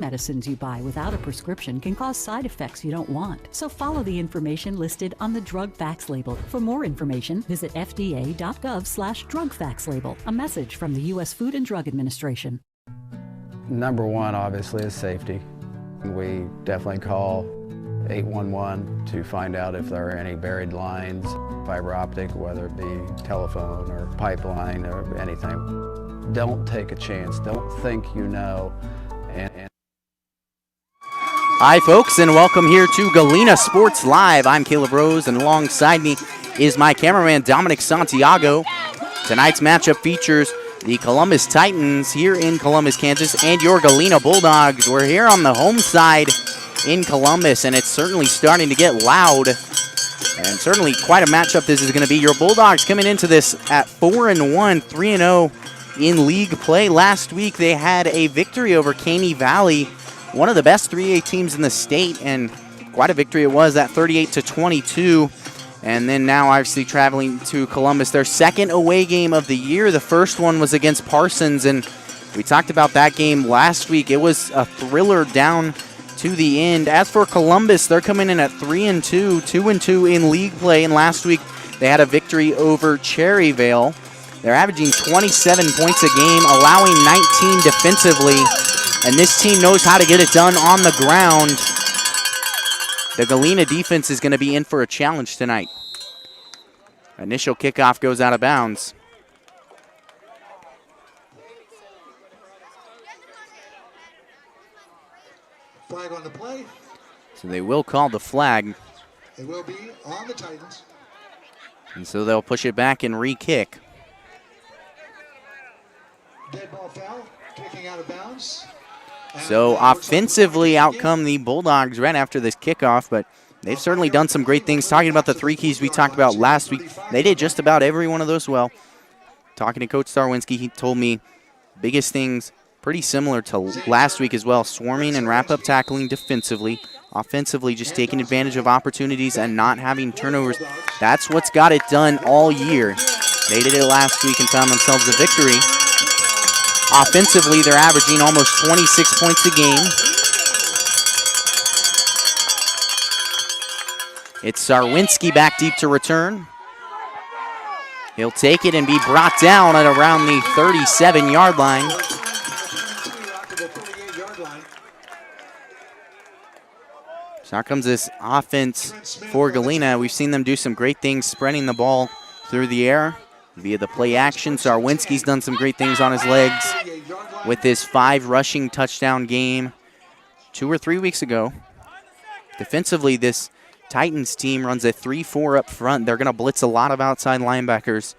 Medicines you buy without a prescription can cause side effects you don't want. So follow the information listed on the drug facts label. For more information, visit fda.gov/drug facts label. A message from the U.S. Food and Drug Administration. Number one, obviously, is safety. We definitely call 811 to find out if there are any buried lines, fiber optic, whether it be telephone or pipeline or anything. Don't take a chance. Don't think you know. Hi, folks, and welcome here to Galena Sports Live. I'm Caleb Rose, and alongside me is my cameraman, Dominic Santiago. Tonight's matchup features the Columbus Titans here in Columbus, Kansas, and your Galena Bulldogs. We're here on the home side in Columbus, and it's certainly starting to get loud, and certainly quite a matchup this is going to be. Your Bulldogs coming into this at 4-1, 3-0 in league play. Last week they had a victory over Caney Valley, one of the best 3A teams in the state, and quite a victory it was at 38-22. And then now obviously traveling to Columbus, their second away game of the year. The first one was against Parsons, and we talked about that game last week. It was a thriller down to the end. As for Columbus, they're coming in at 3-2, 2-2 in league play, and last week they had a victory over Cherryvale. They're averaging 27 points a game, allowing 19 defensively. And this team knows how to get it done on the ground. The Galena defense is going to be in for a challenge tonight. Initial kickoff goes out of bounds. Flag on the play. So they will call the flag. It will be on the Titans. And so they'll push it back and re-kick. Dead ball foul, kicking out of bounds. So offensively, out come the Bulldogs right after this kickoff, but they've certainly done some great things. Talking about the three keys we talked about last week, they did just about every one of those well. Talking to Coach Sarwinski, he told me biggest things pretty similar to last week as well, swarming and wrap-up tackling defensively. Offensively, just taking advantage of opportunities and not having turnovers. That's what's got it done all year. They did it last week and found themselves a victory. Offensively, they're averaging almost 26 points a game. It's Sarwinski back deep to return. He'll take it and be brought down at around the 37-yard line. So here comes this offense for Galena. We've seen them do some great things spreading the ball through the air via the play action. Sarwinski's done some great things on his legs with his 5 rushing touchdown game 2 or 3 weeks ago. Defensively, this Titans team runs a 3-4 up front. They're going to blitz a lot of outside linebackers,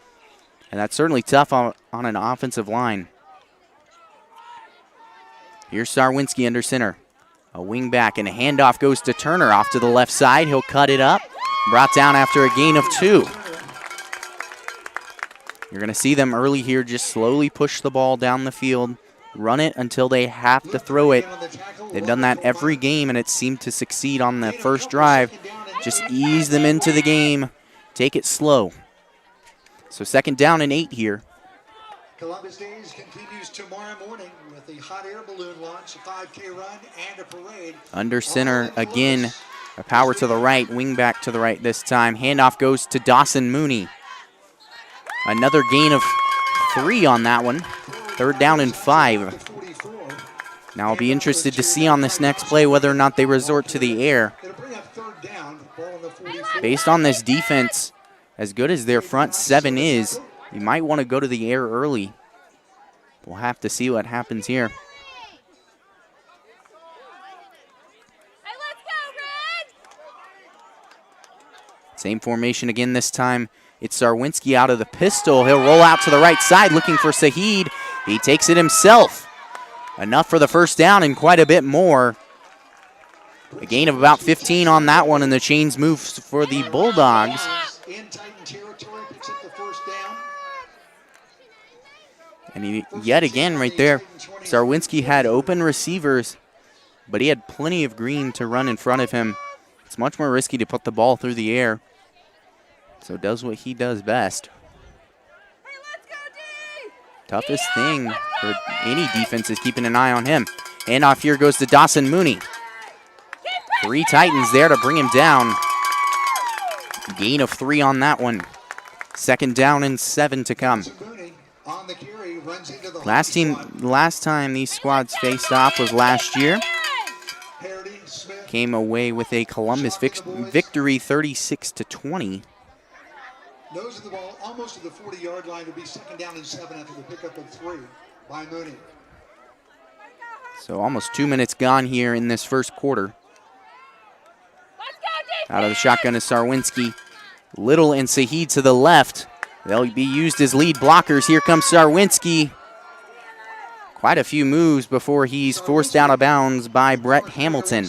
and that's certainly tough on an offensive line. Here's Sarwinski under center. A wing back, and a handoff goes to Turner off to the left side. He'll cut it up. Brought down after a gain of 2. You're going to see them early here just slowly push the ball down the field, run it until they have to throw it. They've done that every game, and it seemed to succeed on the first drive. Just ease them into the game. Take it slow. So 2nd down and 8 here. Columbus Days continues tomorrow morning with the hot air balloon launch, a 5K run, and a parade. Under center again, a power to the right, wing back to the right this time. Handoff goes to Dawson Mooney. Another gain of 3 on that one. 3rd down and 5. Now I'll be interested to see on this next play whether or not they resort to the air. Based on this defense, as good as their front 7 is, you might want to go to the air early. We'll have to see what happens here. Same formation again this time. It's Sarwinski out of the pistol. He'll roll out to the right side looking for Saheed. He takes it himself. Enough for the 1st down and quite a bit more. A gain of about 15 on that one, and the chains move for the Bulldogs. And yet again right there, Sarwinski had open receivers, but he had plenty of green to run in front of him. It's much more risky to put the ball through the air. So does what he does best. Toughest thing for any defense is keeping an eye on him. Handoff here goes to Dawson Mooney. 3 Titans there to bring him down. Gain of 3 on that one. 2nd down and 7 to come. Last time these squads faced off was last year. Came away with a Columbus victory 36-20. Nose of the ball almost to the 40-yard line to be 2nd down and 7 after the pickup of 3 by Mooney. So almost 2 minutes gone here in this first quarter. Out of the shotgun is Sarwinski. Little and Sahid to the left. They'll be used as lead blockers. Here comes Sarwinski. Quite a few moves before he's forced out of bounds by Brett Hamilton.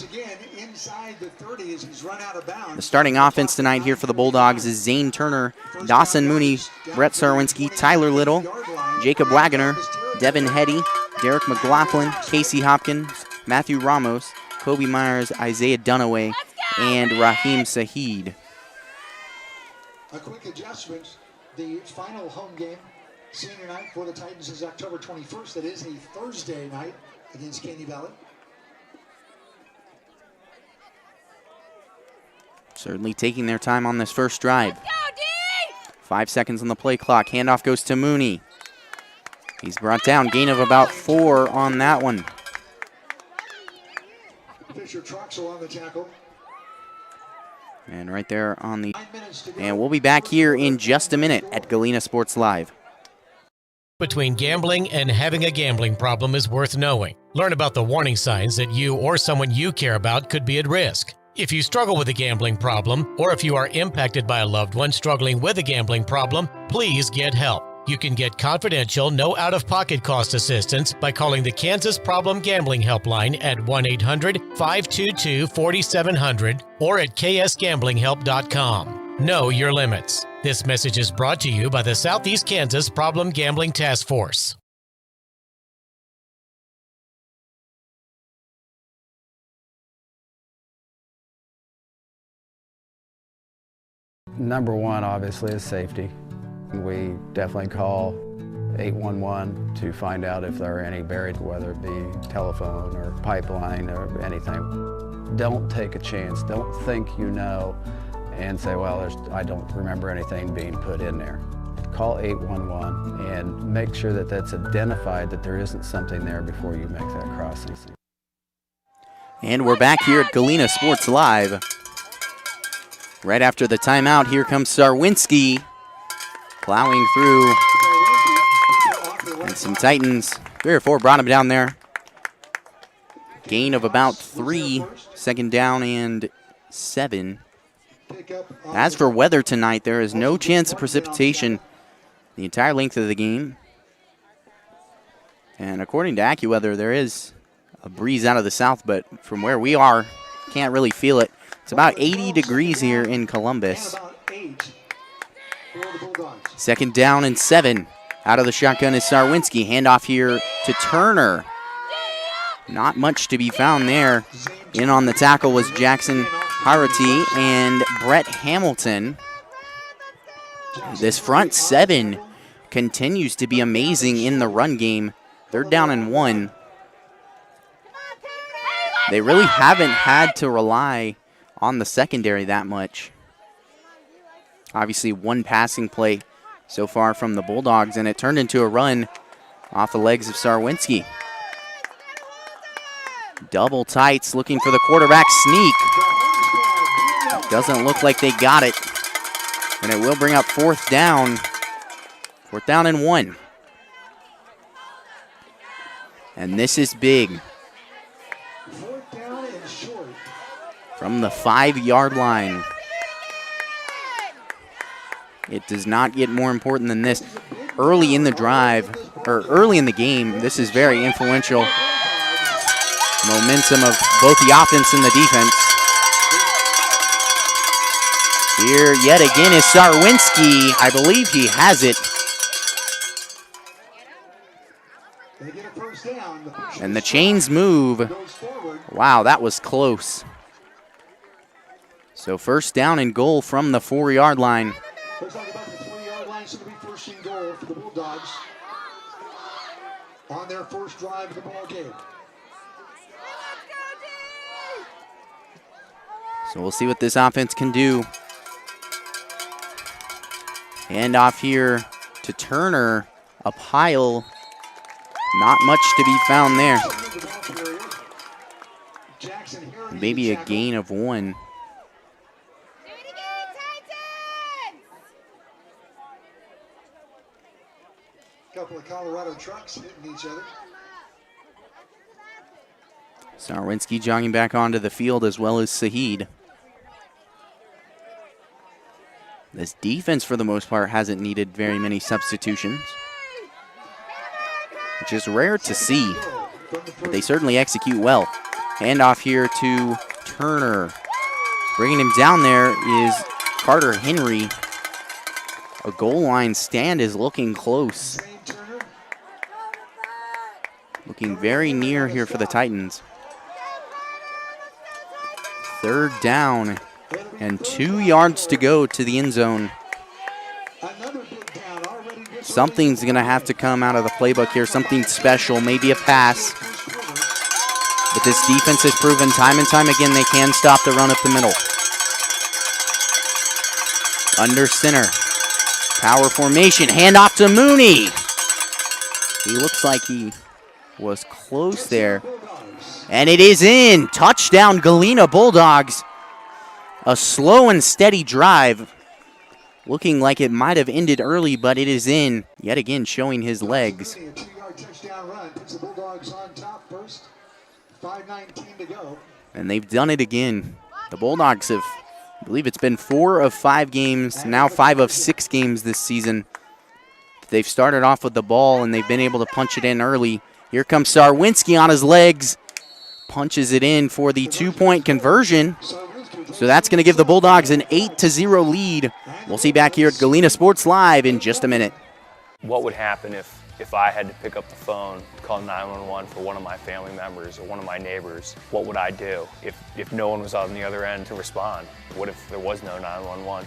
The starting offense tonight here for the Bulldogs is Zane Turner, Dawson Mooney, Brett Sarwinski, Tyler Little, Jacob Wagoner, Devin Hetty, Derek McLaughlin, Casey Hopkins, Matthew Ramos, Kobe Myers, Isaiah Dunaway, and Raheem Sahid. A quick adjustment. The final home game, senior night for the Titans, is October 21st. That is a Thursday night against Caney Valley. Certainly taking their time on this first drive. 5 seconds on the play clock. Handoff goes to Mooney. He's brought down. Gain of about 4 on that one. Fisher Troxel on the tackle. And right there on the... And we'll be back here in just a minute at Galena Sports Live. Between gambling and having a gambling problem is worth knowing. Learn about the warning signs that you or someone you care about could be at risk. If you struggle with a gambling problem, or if you are impacted by a loved one struggling with a gambling problem, please get help. You can get confidential, no out-of-pocket cost assistance by calling the Kansas Problem Gambling Helpline at 1-800-522-4700 or at ksgamblinghelp.com. Know your limits. This message is brought to you by the Southeast Kansas Problem Gambling Task Force. Number one, obviously, is safety. We definitely call 811 to find out if there are any buried, whether it be telephone or pipeline or anything. Don't take a chance. Don't think you know and say, well, I don't remember anything being put in there. Call 811 and make sure that that's identified, that there isn't something there before you make that crossing. And we're back here at Galena Sports Live. Right after the timeout, here comes Sarwinski plowing through. And some Titans, 3 or 4 brought him down there. Gain of about 3, 2nd down and 7. As for weather tonight, there is no chance of precipitation the entire length of the game. And according to AccuWeather, there is a breeze out of the south, but from where we are, can't really feel it. It's about 80 degrees here in Columbus. 2nd down and 7. Out of the shotgun is Sarwinski. Handoff here to Turner. Not much to be found there. In on the tackle was Jackson Harity and Brett Hamilton. This front 7 continues to be amazing in the run game. 3rd down and 1. They really haven't had to rely on the secondary that much. Obviously, 1 passing play so far from the Bulldogs, and it turned into a run off the legs of Sarwinski. Double tights looking for the quarterback sneak. Doesn't look like they got it. And it will bring up 4th down. 4th down and 1. And this is big. From the 5-yard line. It does not get more important than this. Early in the drive, or early in the game, this is very influential. Momentum of both the offense and the defense. Here yet again is Sarwinski. I believe he has it. And the chains move. Wow, that was close. So 1st down and goal from the 4-yard line. Looks like about the 3-yard line, so it'll be 1st and goal for the Bulldogs on their first drive of the ball game. So we'll see what this offense can do. Hand off here to Turner. Up Heil. Not much to be found there. Maybe a gain of 1. Couple of Colorado trucks hitting each other. Sarwinski jogging back onto the field as well as Sahid. This defense, for the most part, hasn't needed very many substitutions, which is rare to see, but they certainly execute well. Handoff here to Turner. Bringing him down there is Carter Henry. A goal line stand is looking close. Looking very near here for the Titans. 3rd down and 2 yards to go to the end zone. Something's going to have to come out of the playbook here, something special, maybe a pass. But this defense has proven time and time again they can stop the run up the middle. Under center. Power formation, handoff to Mooney. He looks like he was close there. And it is in. Touchdown, Galena Bulldogs. A slow and steady drive. Looking like it might have ended early, but it is in. Yet again, showing his legs. A 2-yard touchdown run puts the Bulldogs on top first. 5:19 to go. And they've done it again. The Bulldogs have, I believe it's been 4 of 5 games, now 5 of 6 games this season. They've started off with the ball, and they've been able to punch it in early. Here comes Sarwinski on his legs. Punches it in for the 2-point conversion. So that's going to give the Bulldogs an 8-0 lead. We'll see back here at Galena Sports Live in just a minute. What would happen if I had to pick up the phone, call 911 for one of my family members or one of my neighbors? What would I do if no one was on the other end to respond? What if there was no 911?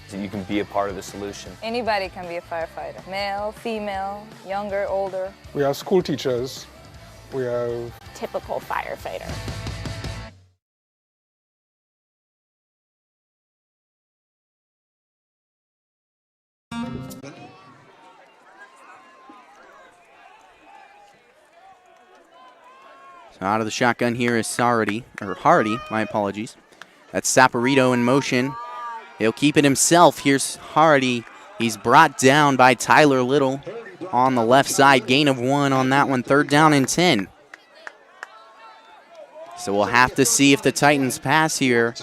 So you can be a part of the solution. Anybody can be a firefighter. Male, female, younger, older. We have school teachers. We have Typical firefighter. So out of the shotgun here is Hardy, my apologies. That's Saporito in motion. He'll keep it himself. Here's Hardy. He's brought down by Tyler Little on the left side. Gain of 1 on that one. 3rd down and 10. So we'll have to see if the Titans pass here,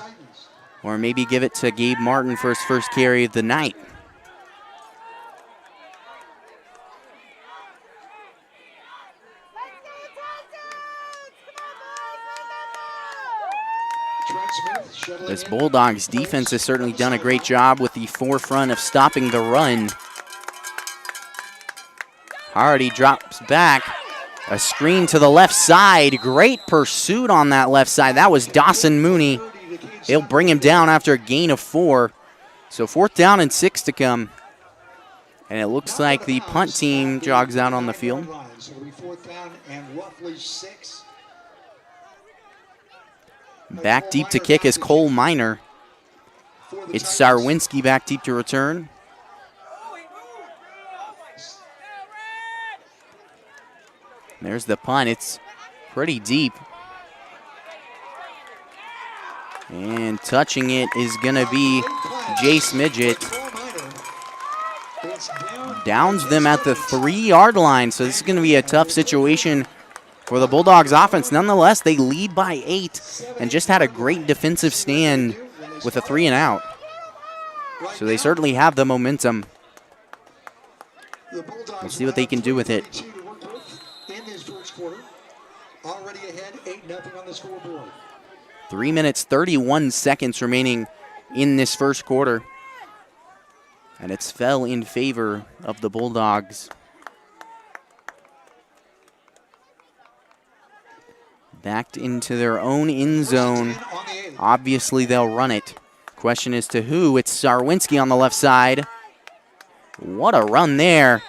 or maybe give it to Gabe Martin for his first carry of the night. This Bulldogs defense has certainly done a great job with the forefront of stopping the run. Hardy drops back. A screen to the left side. Great pursuit on that left side. That was Dawson Mooney. He'll bring him down after a gain of 4. So 4th down and 6 to come. And it looks like the punt team jogs out on the field. Back deep to kick is Cole Miner. It's Sarwinski back deep to return. There's the punt. It's pretty deep. And touching it is going to be Jace Midget. Downs them at the 3-yard line, so this is going to be a tough situation for the Bulldogs offense. Nonetheless, they lead by 8 and just had a great defensive stand with a 3-and-out. So they certainly have the momentum. We'll see what they can do with it. Already ahead, 8-0 on the scoreboard. 3 minutes, 31 seconds remaining in this first quarter. And it's fell in favor of the Bulldogs. Backed into their own end zone. Obviously, they'll run it. Question is to who? It's Sarwinski on the left side. What a run there.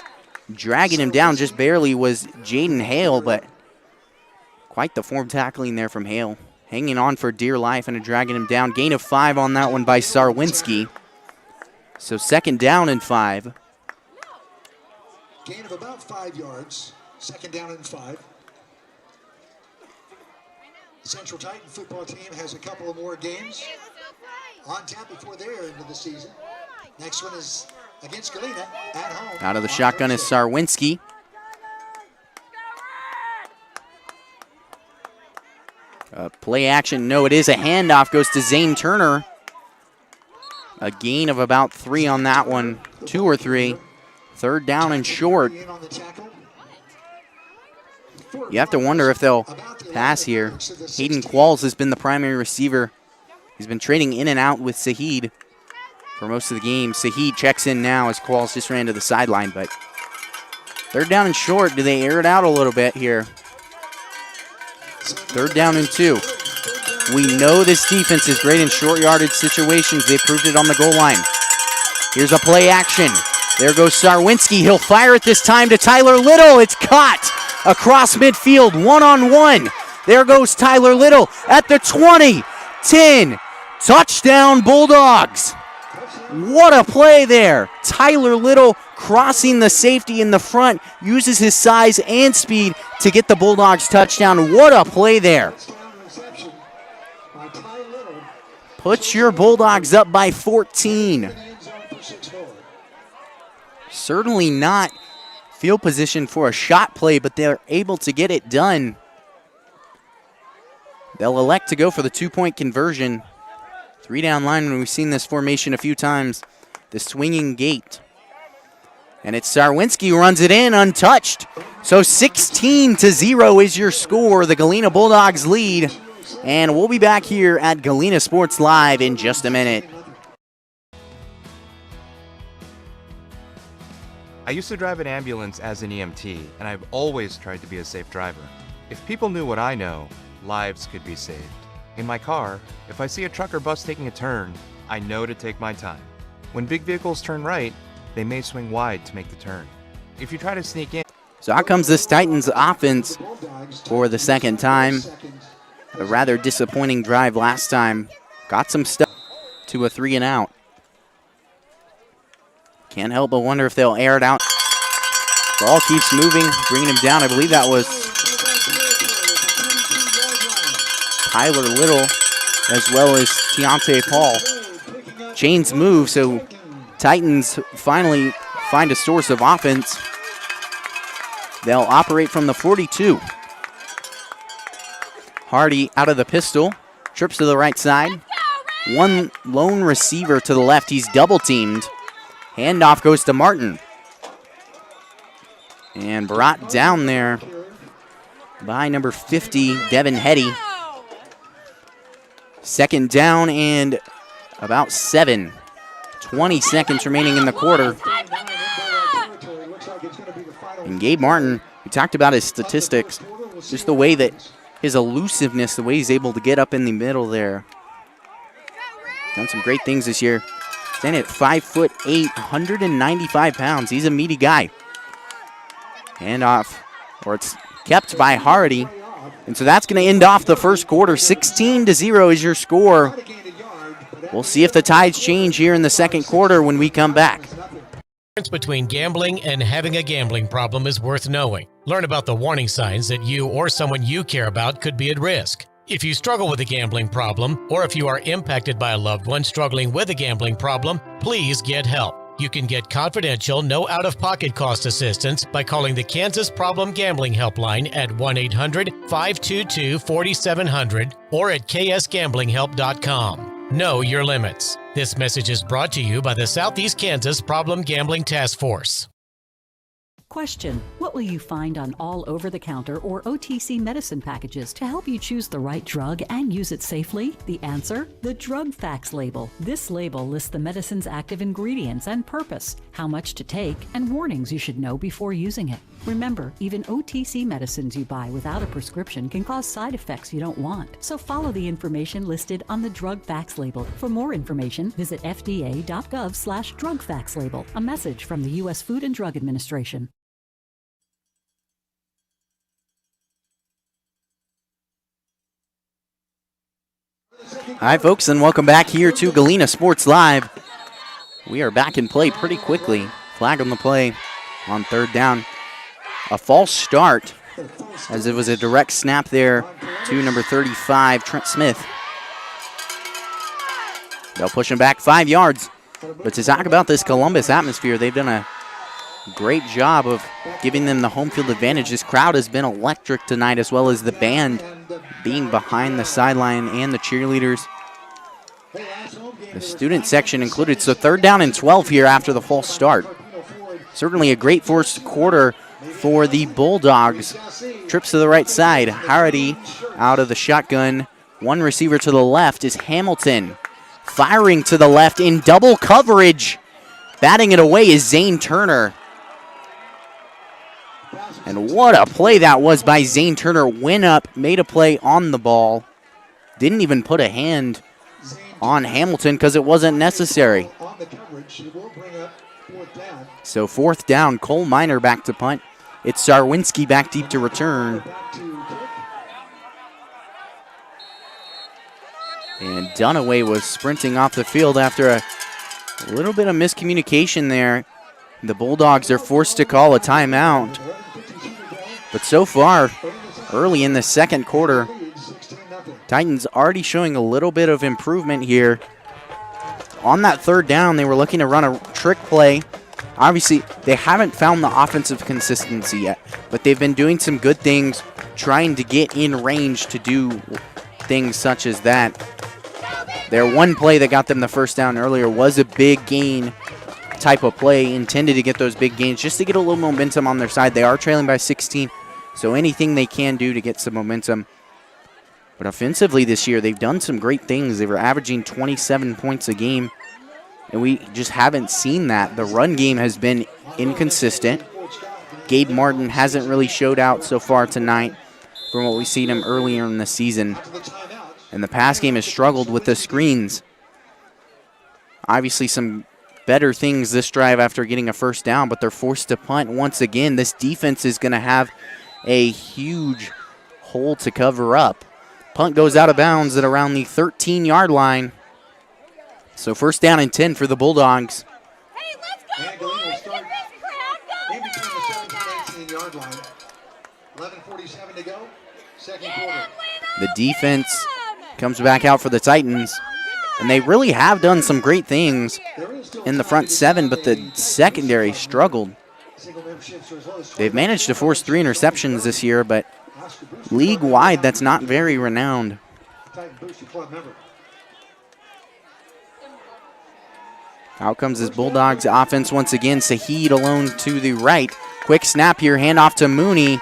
Dragging him down just barely was Jaden Hale, but quite the form tackling there from Hale. hanging on for dear life and dragging him down. Gain of 5 on that one by Sarwinski. So 2nd down and 5. Gain of about 5 yards. 2nd down and 5. The Central Titan football team has a couple of more games on tap before they're into the season. Next one is against Galena at home. Out of the shotgun is Sarwinski. Play action. No, it is a handoff. Goes to Zane Turner. A gain of about 3 on that one. 2 or 3. 3rd down and short. You have to wonder if they'll pass here. Hayden Qualls has been the primary receiver. He's been trading in and out with Sahid for most of the game. Sahid checks in now as Qualls just ran to the sideline, but 3rd down and short. Do they air it out a little bit here? 3rd down and 2. We know this defense is great in short yardage situations. They proved it on the goal line. Here's a play action. There goes Sarwinski. He'll fire it this time to Tyler Little. It's caught across midfield, 1-on-1. There goes Tyler Little at the 20, 10. Touchdown Bulldogs. What a play there. Tyler Little crossing the safety in the front, uses his size and speed to get the Bulldogs touchdown. What a play there. Puts your Bulldogs up by 14. Certainly not field position for a shot play, but they're able to get it done. They'll elect to go for the 2-point conversion. 3-down line, when we've seen this formation a few times. The swinging gate. And it's Sarwinski who runs it in untouched. So 16-0 is your score. The Galena Bulldogs lead. And we'll be back here at Galena Sports Live in just a minute. I used to drive an ambulance as an EMT, and I've always tried to be a safe driver. If people knew what I know, lives could be saved. In my car, if I see a truck or bus taking a turn, I know to take my time. When big vehicles turn right, they may swing wide to make the turn. If you try to sneak in... So out comes this Titans offense for the 2nd time. A rather disappointing drive last time. Got some stuff to a 3-and-out. Can't help but wonder if they'll air it out. Ball keeps moving, bringing him down. I believe that was Tyler Little as well as Tiante Paul. Chains move, so Titans finally find a source of offense. They'll operate from the 42. Hardy out of the pistol, trips to the right side. One lone receiver to the left, he's double teamed. Handoff goes to Martin. And brought down there by number 50, Devin Hetty. 2nd down and about 7. 20 seconds remaining in the quarter. And Gabe Martin, we talked about his statistics, just the way that his elusiveness, the way he's able to get up in the middle there. Done some great things this year. Standing at 5'8", 195 pounds. He's a meaty guy. Handoff, or it's kept by Hardy. And so that's going to end off the first quarter. 16-0 is your score. We'll see if the tides change here in the 2nd quarter when we come back. The difference between gambling and having a gambling problem is worth knowing. Learn about the warning signs that you or someone you care about could be at risk. If you struggle with a gambling problem, or if you are impacted by a loved one struggling with a gambling problem, please get help. You can get confidential, no out-of-pocket cost assistance by calling the Kansas Problem Gambling Helpline at 1-800-522-4700 or at ksgamblinghelp.com. Know your limits. This message is brought to you by the Southeast Kansas Problem Gambling Task Force. Question: what will you find on all over-the-counter or OTC medicine packages to help you choose the right drug and use it safely? The answer: the drug facts label. This label lists the medicine's active ingredients and purpose, how much to take, and warnings you should know before using it. Remember, even OTC medicines you buy without a prescription can cause side effects you don't want. So follow the information listed on the drug facts label. For more information, visit fda.gov/drug facts label. A message from the U.S. Food and Drug Administration. Hi, folks, and welcome back here to Galena Sports Live. We are back in play pretty quickly. Flag on the play on third down. A false start, as it was a direct snap there to number 35, Trent Smith. They'll push him back 5 yards. But to talk about this Columbus atmosphere, they've done a great job of giving them the home field advantage. This crowd has been electric tonight, as well as the band being behind the sideline and the cheerleaders. The student section included. So third down and 12 here after the false start. Certainly a great first quarter for the Bulldogs. Trips to the right side. Harady out of the shotgun. One receiver to the left is Hamilton. Firing to the left in double coverage. Batting it away is Zane Turner. And what a play that was by Zane Turner. Went up, made a play on the ball. Didn't even put a hand on Hamilton because it wasn't necessary. So fourth down, Cole Minor back to punt. It's Sarwinski back deep to return. And Dunaway was sprinting off the field after a little bit of miscommunication there. The Bulldogs are forced to call a timeout. But so far, early in the second quarter, Titans already showing a little bit of improvement here. On that third down, they were looking to run a trick play. Obviously, they haven't found the offensive consistency yet, but they've been doing some good things, trying to get in range to do things such as that. Their one play that got them the first down earlier was a big gain type of play, intended to get those big gains just to get a little momentum on their side. They are trailing by 16, so anything they can do to get some momentum. But offensively this year, they've done some great things. They were averaging 27 points a game, and we just haven't seen that. The run game has been inconsistent. Gabe Martin hasn't really showed out so far tonight from what we've seen him earlier in the season. And the pass game has struggled with the screens. Obviously some better things this drive after getting a first down, but they're forced to punt once again. This defense is going to have a huge hole to cover up. Punt goes out of bounds at around the 13-yard line. So first down and 10 for the Bulldogs. Hey, let's go, boys! Get this crowd going! In between the 17 and 18-yard line. 11:47 to go. Second quarter. The defense comes back out for the Titans, and they really have done some great things in the front seven, but the secondary struggled. They've managed to force 3 interceptions this year, but league-wide, that's not very renowned. Out comes this Bulldogs offense once again. Saheed alone to the right. Quick snap here, handoff to Mooney.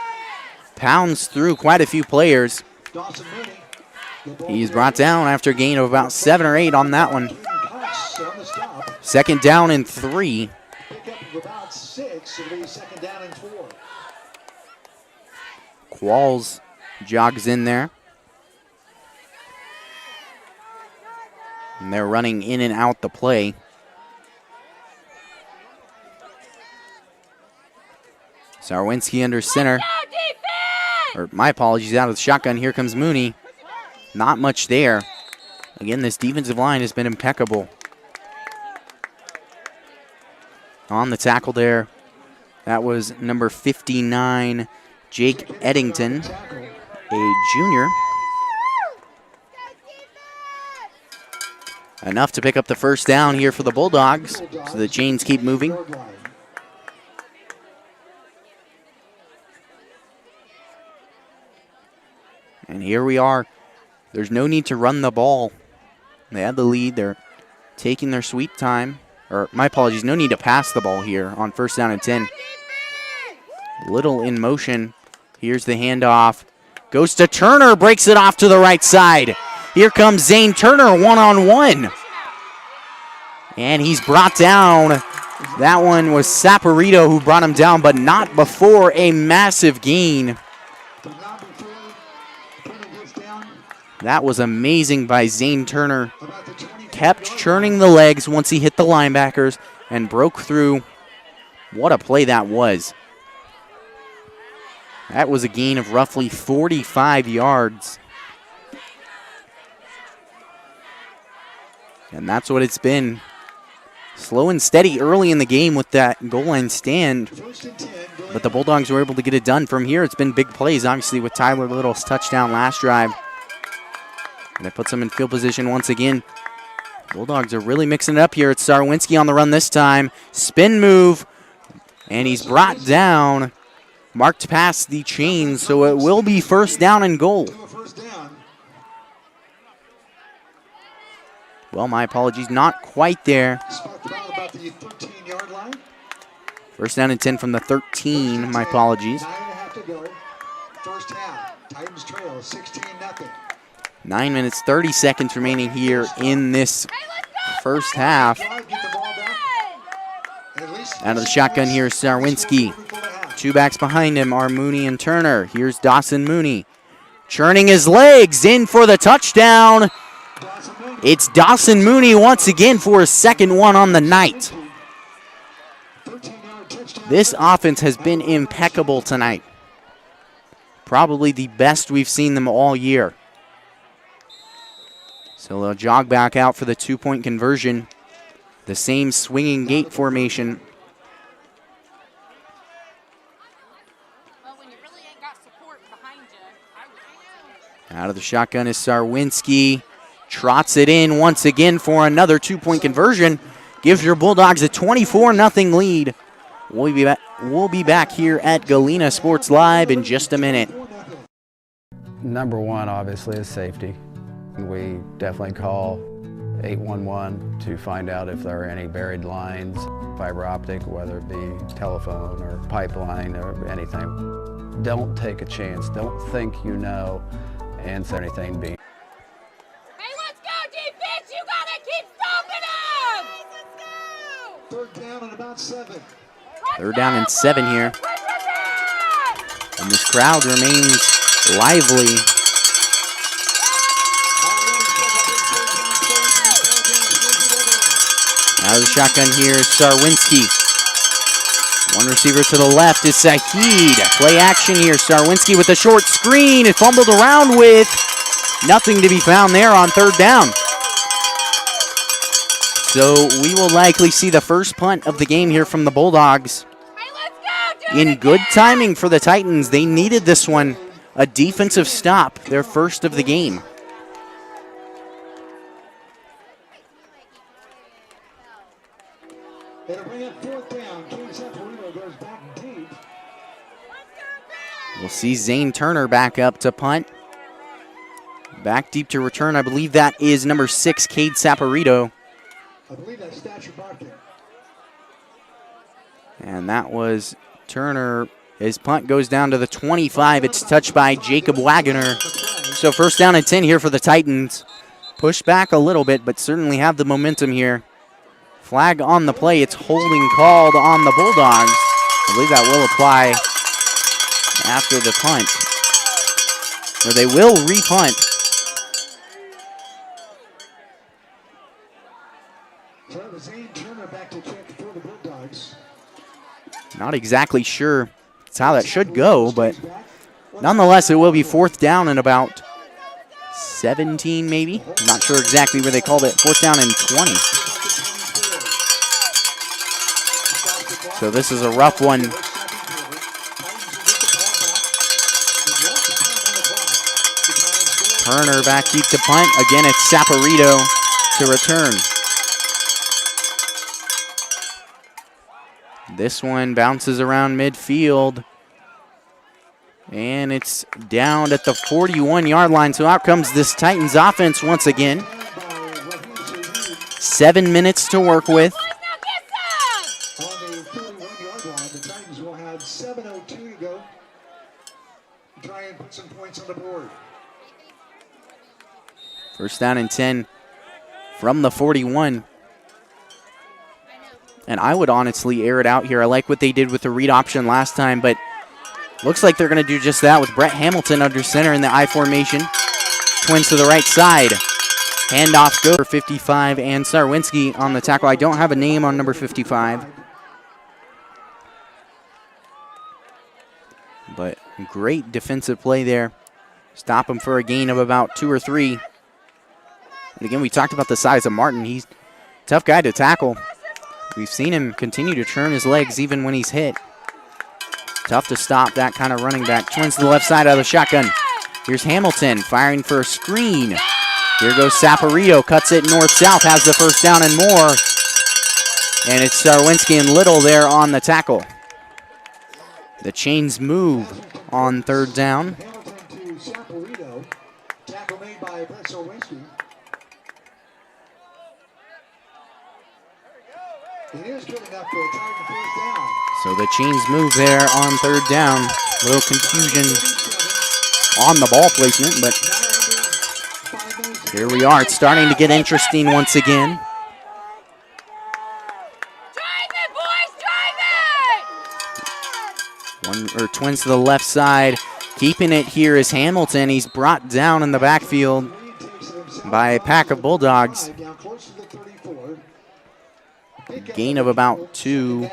Pounds through quite a few players. He's brought down after a gain of about 7 or 8 on that one. Second down and 3. Qualls jogs in there. And they're running in and out the play. Sarwinski under center. Or my apologies, out of the shotgun. Here comes Mooney. Not much there. Again, this defensive line has been impeccable. On the tackle there, that was number 59, Jake Eddington, a junior. Enough to pick up the first down here for the Bulldogs, so the chains keep moving. And here we are. There's no need to run the ball. They have the lead. They're taking their sweet time. Or, my apologies, no need to pass the ball here on first down and 10. Little in motion. Here's the handoff. Goes to Turner, breaks it off to the right side. Here comes Zane Turner, one-on-one. And he's brought down. That one was Saporito who brought him down, but not before a massive gain. That was amazing by Zane Turner. Kept churning the legs once he hit the linebackers and broke through. What a play that was. That was a gain of roughly 45 yards. And that's what it's been. Slow and steady early in the game with that goal line stand. But the Bulldogs were able to get it done. From here, it's been big plays, obviously, with Tyler Little's touchdown last drive. And it puts them in field position once again. Bulldogs are really mixing it up here. It's Sarwinski on the run this time. Spin move. And he's brought down. Marked past the chains, so it will be first down and goal. Well, my apologies, not quite there. First down and 10 from the 13, my apologies. 9 minutes, 30 seconds remaining here in this first half. Out of the shotgun here is Sarwinski. Two backs behind him are Mooney and Turner. Here's Dawson Mooney. Churning his legs in for the touchdown. It's Dawson Mooney once again for his second one on the night. This offense has been impeccable tonight. Probably the best we've seen them all year. So they'll jog back out for the two-point conversion. The same swinging gate formation. Out of the shotgun is Sarwinski. Trots it in once again for another two-point conversion. Gives your Bulldogs a 24-0 lead. We'll be back here at Galena Sports Live in just a minute. Number one, obviously, is safety. We definitely call 811 to find out if there are any buried lines, fiber optic, whether it be telephone or pipeline or anything. Don't take a chance. Don't think you know and say anything being. Hey, let's go, defense! You gotta keep stopping them! Third down and about 7. Third down and 7 here. And this crowd remains lively. Out of the shotgun here is Sarwinski. One receiver to the left is Sahid. Play action here. Sarwinski with a short screen. It fumbled around with. Nothing to be found there on third down. So we will likely see the first punt of the game here from the Bulldogs. In good timing for the Titans. They needed this one. A defensive stop, their first of the game. We'll see Zane Turner back up to punt. Back deep to return. I believe that is number 6, Cade Saporito. I believe that's Thatcher Barkin. And that was Turner. His punt goes down to the 25. It's touched by Jacob Wagoner. So first down and 10 here for the Titans. Push back a little bit, but certainly have the momentum here. Flag on the play. It's holding called on the Bulldogs. I believe that will apply after the punt. Or they will re-punt. So that was Zane Turner back to check for the Bulldogs. Not exactly sure that's how that should go, but nonetheless, it will be fourth down and about 17 maybe. I'm not sure exactly where they called it. Fourth down and 20. So this is a rough one. Turner back deep to punt. Again, it's Saporito to return. This one bounces around midfield. And it's down at the 41-yard line. So out comes this Titans offense once again. 7 minutes to work with. On the 41-yard line, the Titans will have 7:02 to go. Try and put some points on the board. First down and 10 from the 41. And I would honestly air it out here. I like what they did with the read option last time, but looks like they're going to do just that with Brett Hamilton under center in the I formation. Twins to the right side. Handoff go for 55 and Sarwinski on the tackle. I don't have a name on number 55. But great defensive play there. Stop him for a gain of about 2 or 3. And again, we talked about the size of Martin. He's a tough guy to tackle. We've seen him continue to turn his legs even when he's hit. Tough to stop that kind of running back. Twins to the left side out of the shotgun. Here's Hamilton firing for a screen. Here goes Saporito, cuts it north-south, has the first down and more. And it's Sarwinski and Little there on the tackle. The chains move on third down. Hamilton to Saporito. Tackle made by Sarwinski. It is good enough for a Titan first down. So the chains move there on third down. A little confusion on the ball placement, but here we are. It's starting to get interesting once again. Twins to the left side. Keeping it here is Hamilton. He's brought down in the backfield by a pack of Bulldogs. Gain of about 2.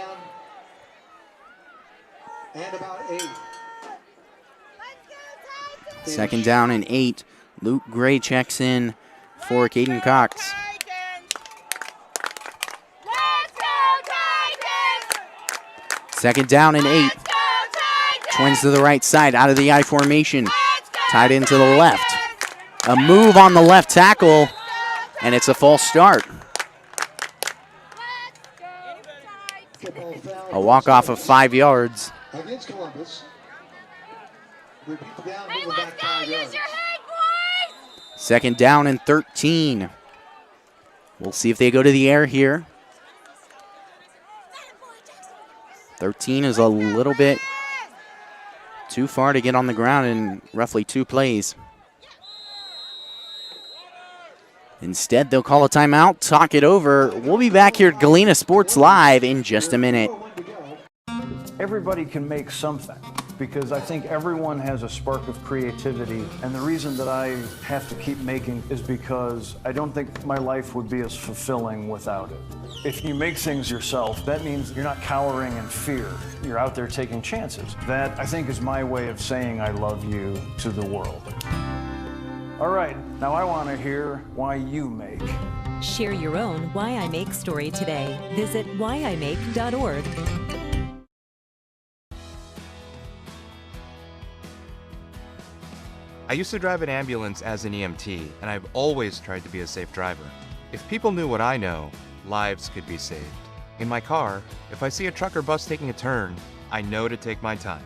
Second down and 8. Luke Gray checks in for Caden Cox. Second down and 8. Twins to the right side, out of the I formation. Tied into the left. A move on the left tackle, and it's a false start. A walk-off of 5 yards. Against Columbus. Repeat the down, move back 5 yards. Second down and 13. We'll see if they go to the air here. 13 is a little bit too far to get on the ground in roughly 2 plays. Instead, they'll call a timeout, talk it over. We'll be back here at Galena Sports Live in just a minute. Everybody can make something, because I think everyone has a spark of creativity, and the reason that I have to keep making is because I don't think my life would be as fulfilling without it. If you make things yourself, that means you're not cowering in fear. You're out there taking chances. That, I think, is my way of saying I love you to the world. All right, now I want to hear why you make. Share your own Why I Make story today. Visit whyimake.org. I used to drive an ambulance as an EMT, and I've always tried to be a safe driver. If people knew what I know, lives could be saved. In my car, if I see a truck or bus taking a turn, I know to take my time.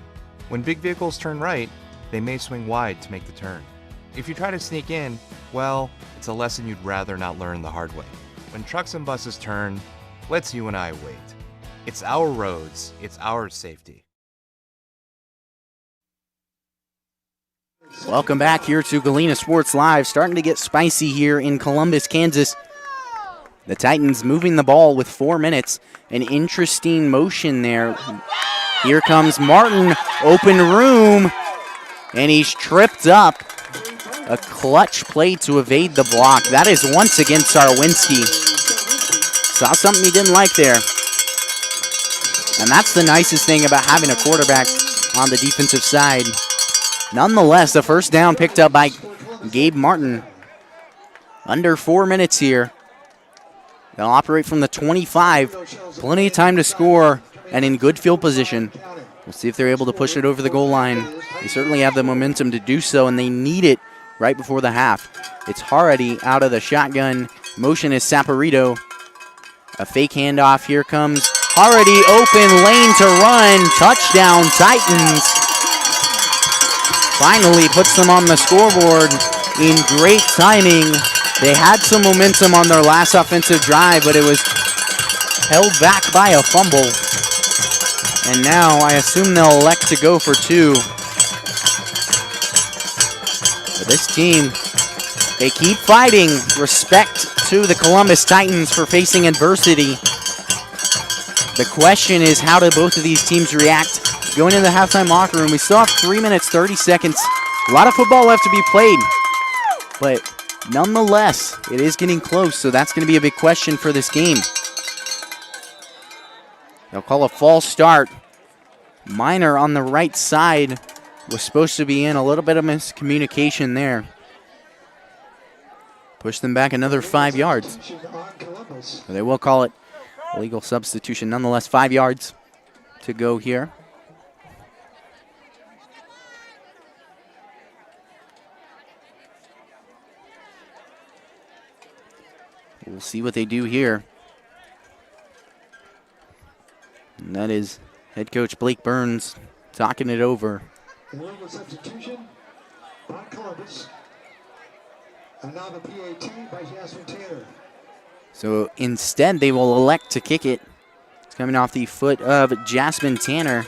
When big vehicles turn right, they may swing wide to make the turn. If you try to sneak in, well, it's a lesson you'd rather not learn the hard way. When trucks and buses turn, let's you and I wait. It's our roads, it's our safety. Welcome back here to Galena Sports Live. Starting to get spicy here in Columbus, Kansas. The Titans moving the ball with 4 minutes. An interesting motion there. Here comes Martin, open room, and he's tripped up. A clutch play to evade the block. That is once again Sarwinski. Saw something he didn't like there. And that's the nicest thing about having a quarterback on the defensive side. Nonetheless, the first down picked up by Gabe Martin. Under 4 minutes here. They'll operate from the 25. Plenty of time to score and in good field position. We'll see if they're able to push it over the goal line. They certainly have the momentum to do so, and they need it right before the half. It's Harady out of the shotgun. Motion is Saporito. A fake handoff. Here comes Harady. Open lane to run. Touchdown, Titans. Finally puts them on the scoreboard in great timing. They had some momentum on their last offensive drive, but it was held back by a fumble. And now I assume they'll elect to go for 2. But this team, they keep fighting. Respect to the Columbus Titans for facing adversity. The question is, how do both of these teams react going into the halftime locker room? We still have 3 minutes, 30 seconds. A lot of football left to be played. But nonetheless, it is getting close, so that's going to be a big question for this game. They'll call a false start. Minor on the right side was supposed to be in. A little bit of miscommunication there. push them back another 5 yards. So they will call it illegal substitution. Nonetheless, 5 yards to go here. We'll see what they do here. And that is head coach Blake Burns talking it over. Illegal substitution on Columbus. And now the PAT by Zane Turner. So instead, they will elect to kick it. It's coming off the foot of Jasmine Tanner.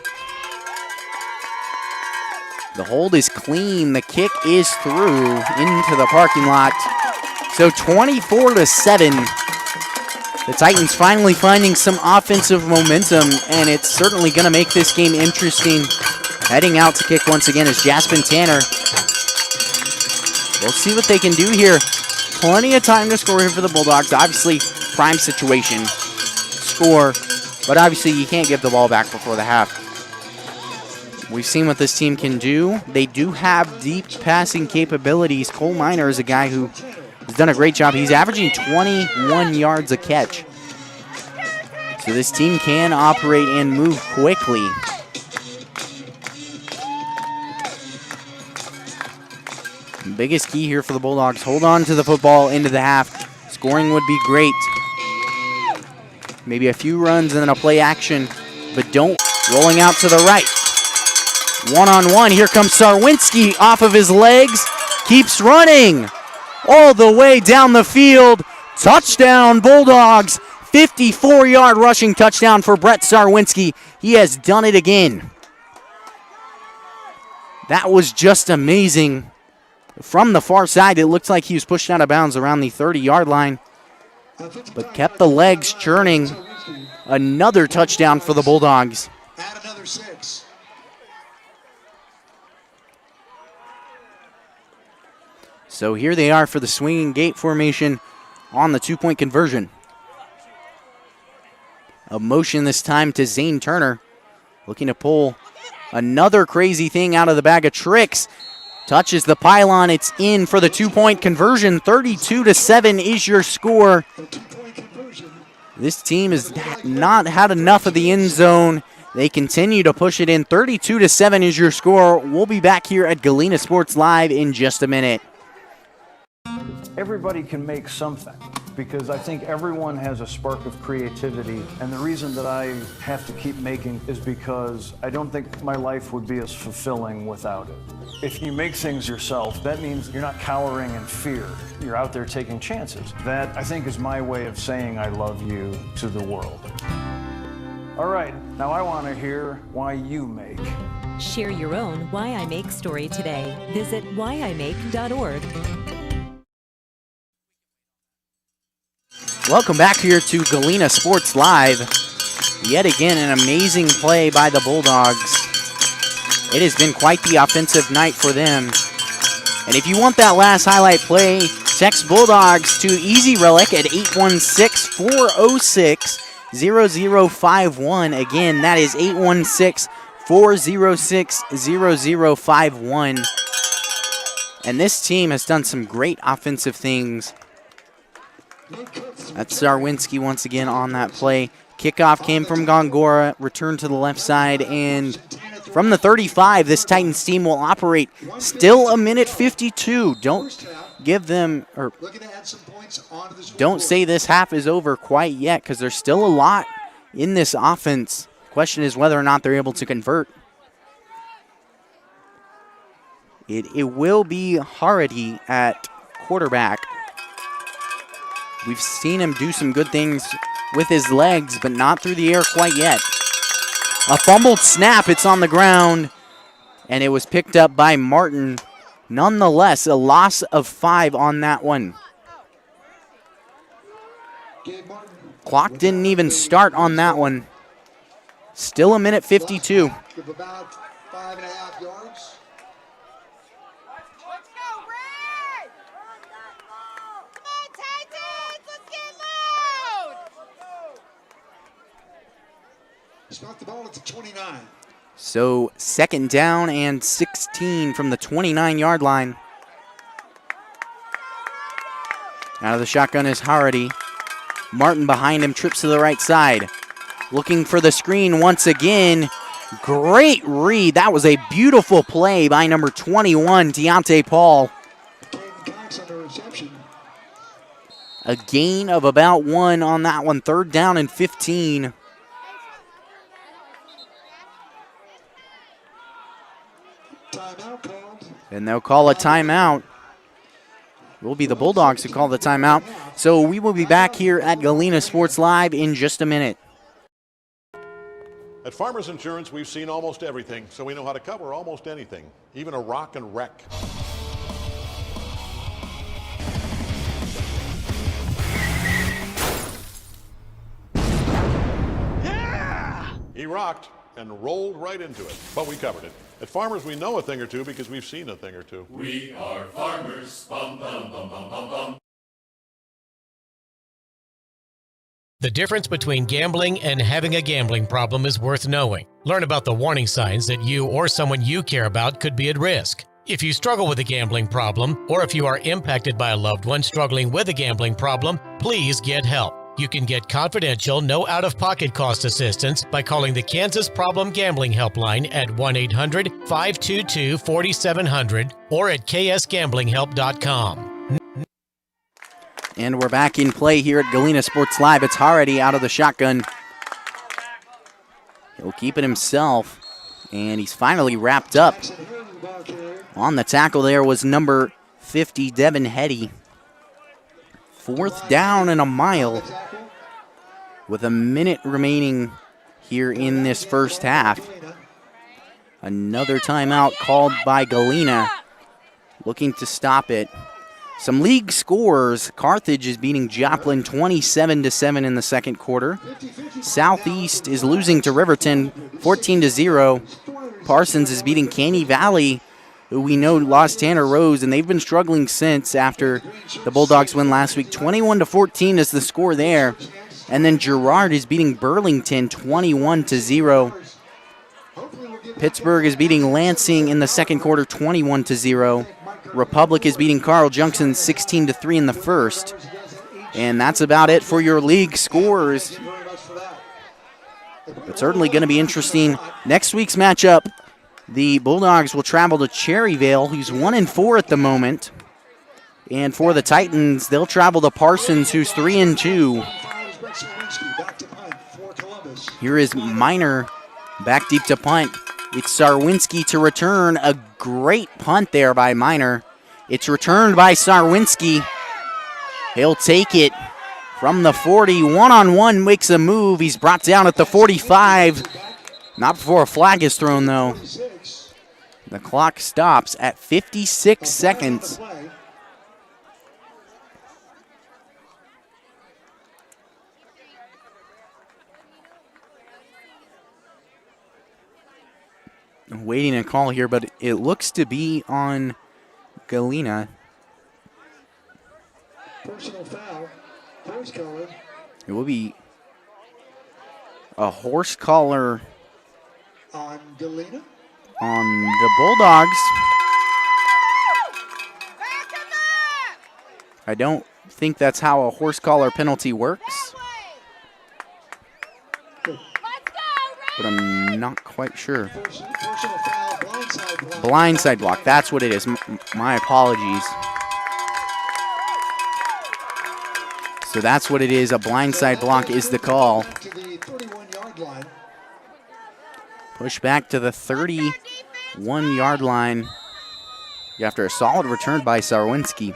The hold is clean. The kick is through into the parking lot. So 24-7. The Titans finally finding some offensive momentum, and it's certainly going to make this game interesting. Heading out to kick once again is Jasmine Tanner. We'll see what they can do here. Plenty of time to score here for the Bulldogs. Obviously, prime situation. Score, but obviously you can't give the ball back before the half. We've seen what this team can do. They do have deep passing capabilities. Cole Miner is a guy who has done a great job. He's averaging 21 yards a catch. So this team can operate and move quickly. The biggest key here for the Bulldogs, hold on to the football into the half. Scoring would be great. Maybe a few runs and then a play action, but don't. Rolling out to the right. One-on-one, here comes Sarwinski off of his legs. Keeps running all the way down the field. Touchdown, Bulldogs. 54-yard rushing touchdown for Brett Sarwinski. He has done it again. That was just amazing. From the far side, it looks like he was pushed out of bounds around the 30-yard line, but kept the legs churning. Another touchdown for the Bulldogs. Add another 6. So here they are for the swinging gate formation on the 2-point conversion. A motion this time to Zane Turner, looking to pull another crazy thing out of the bag of tricks. Touches the pylon. It's in for the 2-point conversion. 32-7 is your score. This team has not had enough of the end zone. They continue to push it in. 32-7 is your score. We'll be back here at Galena Sports Live in just a minute. Everybody can make something, because I think everyone has a spark of creativity, and the reason that I have to keep making is because I don't think my life would be as fulfilling without it. If you make things yourself, that means you're not cowering in fear. You're out there taking chances. That, I think, is my way of saying I love you to the world. All right, now I want to hear why you make. Share your own Why I Make story today. Visit whyimake.org. Welcome back here to Galena Sports Live. Yet again, an amazing play by the Bulldogs. It has been quite the offensive night for them. And if you want that last highlight play, text Bulldogs to Easy Relic at 816-406-0051. Again, that is 816-406-0051. And this team has done some great offensive things. That's Sarwinski once again on that play. Kickoff came from Gongora, returned to the left side, and from the 35, this Titans team will operate. Still a minute 52. Don't give them, or don't say this half is over quite yet, because there's still a lot in this offense. Question is whether or not they're able to convert. It will be Harity at quarterback. We've seen him do some good things with his legs, but not through the air quite yet. A fumbled snap, it's on the ground, and it was picked up by Martin. Nonetheless, a loss of 5 on that one. Clock didn't even start on that one. Still a minute 52. About 5.5 yards. Spot the ball at the 29. So 2nd down and 16 from the 29-yard line. Out of the shotgun is Hardy. Martin behind him, trips to the right side. Looking for the screen once again. Great read. That was a beautiful play by number 21, Deontay Paul. A gain of about 1 on that one. 3rd down and 15. And they'll call a timeout. It will be the Bulldogs who call the timeout. So we will be back here at Galena Sports Live in just a minute. At Farmers Insurance, we've seen almost everything, so we know how to cover almost anything, even a rock and wreck. Yeah! He rocked and rolled right into it, but we covered it. At Farmers, we know a thing or two because we've seen a thing or two. We are farmers. Bum, bum, bum, bum, bum, bum. The difference between gambling and having a gambling problem is worth knowing. Learn about the warning signs that you or someone you care about could be at risk. If you struggle with a gambling problem, or if you are impacted by a loved one struggling with a gambling problem, please get help. You can get confidential, no out-of-pocket cost assistance by calling the Kansas Problem Gambling Helpline at 1-800-522-4700 or at ksgamblinghelp.com. And we're back in play here at Galena Sports Live. It's Hardy out of the shotgun. He'll keep it himself, and he's finally wrapped up. On the tackle there was number 50, Devin Hetty. 4th down and a mile with a minute remaining here in this first half. Another timeout called by Galena, looking to stop it. Some league scores. Carthage is beating Joplin 27-7 in the second quarter. Southeast is losing to Riverton 14-0. Parsons is beating Caney Valley, who we know lost Tanner Rose, and they've been struggling since after the Bulldogs win last week. 21-14 is the score there. And then Girard is beating Burlington 21-0. Pittsburgh is beating Lansing in the second quarter 21-0. Republic is beating Carl Junction 16-3 in the first. And that's about it for your league scores. It's certainly going to be interesting. Next week's matchup, the Bulldogs will travel to Cherryvale, who's 1-4 at the moment. And for the Titans, they'll travel to Parsons, who's 3-2. Here is Minor back deep to punt. It's Sarwinski to return. A great punt there by Minor. It's returned by Sarwinski. He'll take it from the 40. One-on-one makes a move. He's brought down at the 45. Not before a flag is thrown, though. The clock stops at 56 seconds. I'm waiting a call here, but it looks to be on Galena. Personal foul. Horse collar. It will be a horse collar on Galena. On the Bulldogs. I don't think that's how a horse collar penalty works, but I'm not quite sure. Blindside block, that's what it is. My apologies. So that's what it is. A blindside block is the call. Push back to the 31-yard line after a solid return by Sarwinski.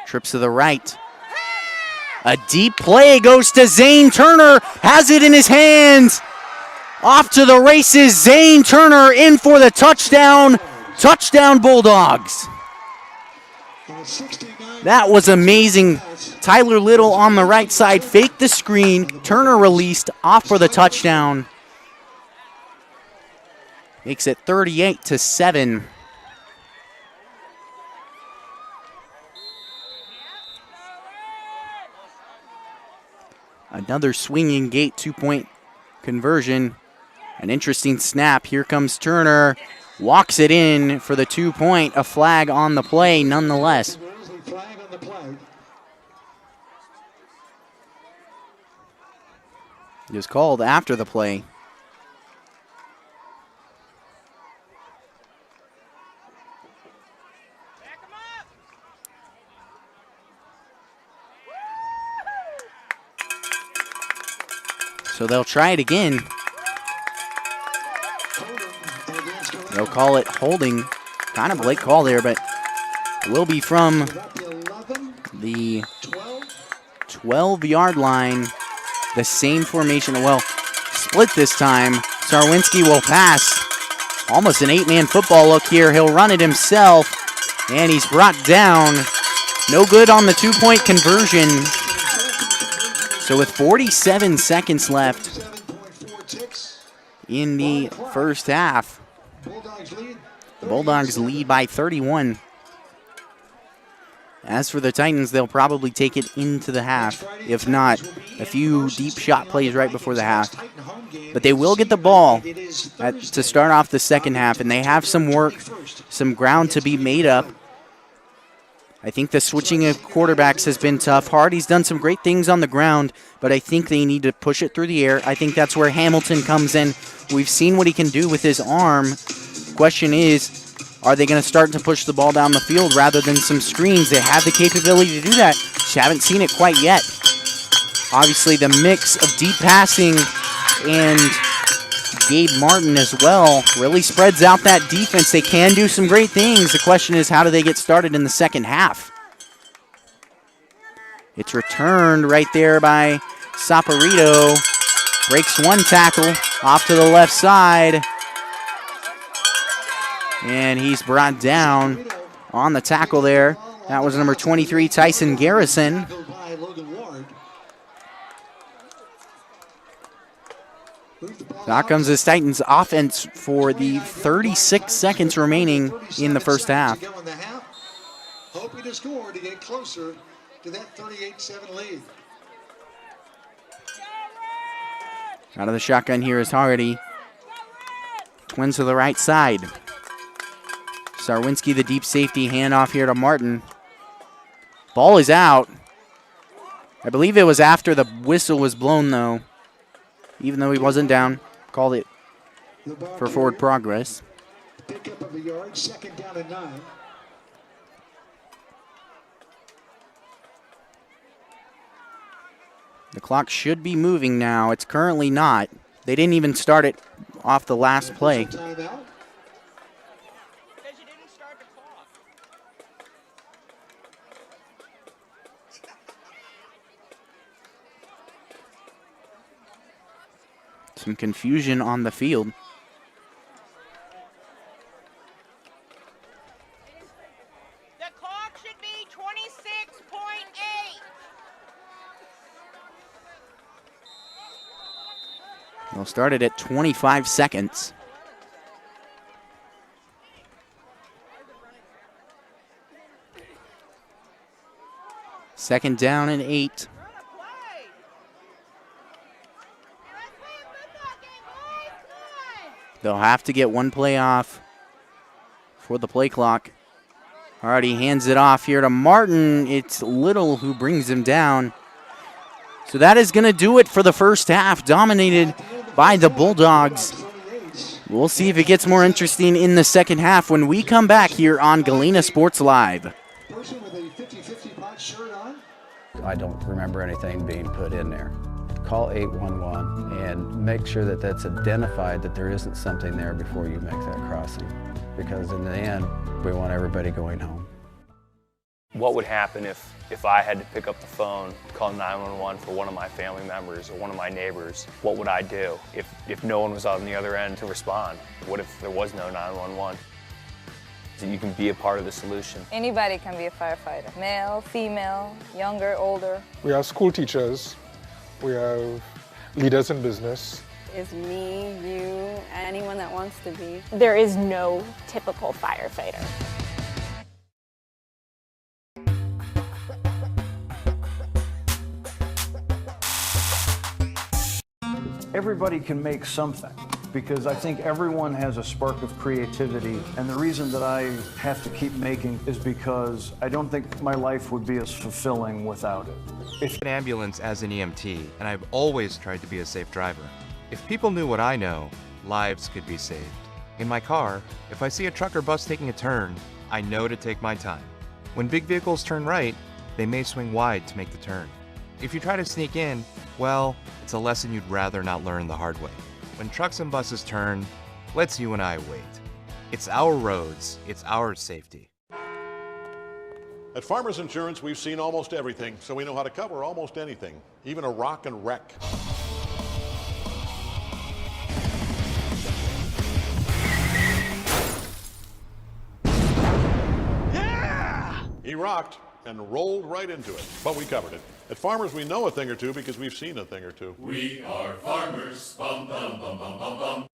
Trips to the right. A deep play goes to Zane Turner. Has it in his hands. Off to the races. Zane Turner in for the touchdown. Touchdown Bulldogs. That was amazing. Tyler Little on the right side faked the screen. Turner released off for the touchdown. Makes it 38-7. Another swinging gate 2-point conversion. An interesting snap. Here comes Turner. walks it in for the 2-point. A flag on the play nonetheless. It was called after the play. So they'll try it again. They'll call it holding. Kind of a late call there, but it will be from the 12-yard line. The same formation, well, split this time. Sarwinski will pass. Almost an 8-man football look here. He'll run it himself, and he's brought down. No good on the 2-point conversion. So with 47 seconds left in the first half, the Bulldogs lead by 31. As for the Titans, they'll probably take it into the half. If not, a few deep shot plays right before the half. But they will get the ball to start off the second half, and they have some work, some ground to be made up. I think the switching of quarterbacks has been tough. Hardy's done some great things on the ground, but I think they need to push it through the air. I think that's where Hamilton comes in. We've seen what he can do with his arm. Question is, are they going to start to push the ball down the field rather than some screens? They have the capability to do that. Just haven't seen it quite yet. Obviously, the mix of deep passing and Gabe Martin as well really spreads out that defense. They can do some great things. The question is, how do they get started in the second half? It's returned right there by Saporito. Breaks one tackle off to the left side. And he's brought down on the tackle there. That was number 23, Tyson Garrison. Now comes this Titans offense for the 36 seconds remaining in the first half. Hoping to score to get closer to that 38-7 lead. Out of the shotgun here is Hardy. Twins to the right side. Sarwinski, the deep safety, handoff here to Martin. Ball is out. I believe it was after the whistle was blown, though. Even though he wasn't down. Called it for forward progress. Pickup of a yard, second down and 9. The clock should be moving now. It's currently not. They didn't even start it off the last play. Some confusion on the field. The clock should be 26.8. They'll start it at 25 seconds. Second down and 8. They'll have to get one play off for the play clock. Hardy hands it off here to Martin. It's Little who brings him down. So that is going to do it for the first half, dominated by the Bulldogs. We'll see if it gets more interesting in the second half when we come back here on Galena Sports Live. I don't remember anything being put in there. Call 811 and make sure that that's identified, that there isn't something there before you make that crossing. Because in the end, we want everybody going home. What would happen if I had to pick up the phone, call 911 for one of my family members or one of my neighbors? What would I do if no one was on the other end to respond? What if there was no 911? So you can be a part of the solution. Anybody can be a firefighter. Male, female, younger, older. We have school teachers. We have leaders in business. Is me, you, anyone that wants to be. There is no typical firefighter. Everybody can make something, because I think everyone has a spark of creativity, and the reason that I have to keep making is because I don't think my life would be as fulfilling without it. If an ambulance as an EMT, and I've always tried to be a safe driver. If people knew what I know, lives could be saved. In my car, if I see a truck or bus taking a turn, I know to take my time. When big vehicles turn right, they may swing wide to make the turn. If you try to sneak in, well, it's a lesson you'd rather not learn the hard way. When trucks and buses turn, let's you and I wait. It's our roads, it's our safety. At Farmers Insurance, we've seen almost everything, so we know how to cover almost anything, even a rock and wreck. He rocked and rolled right into it, but we covered it. At Farmers, we know a thing or two because we've seen a thing or two. We are farmers. Bum, bum, bum, bum, bum, bum.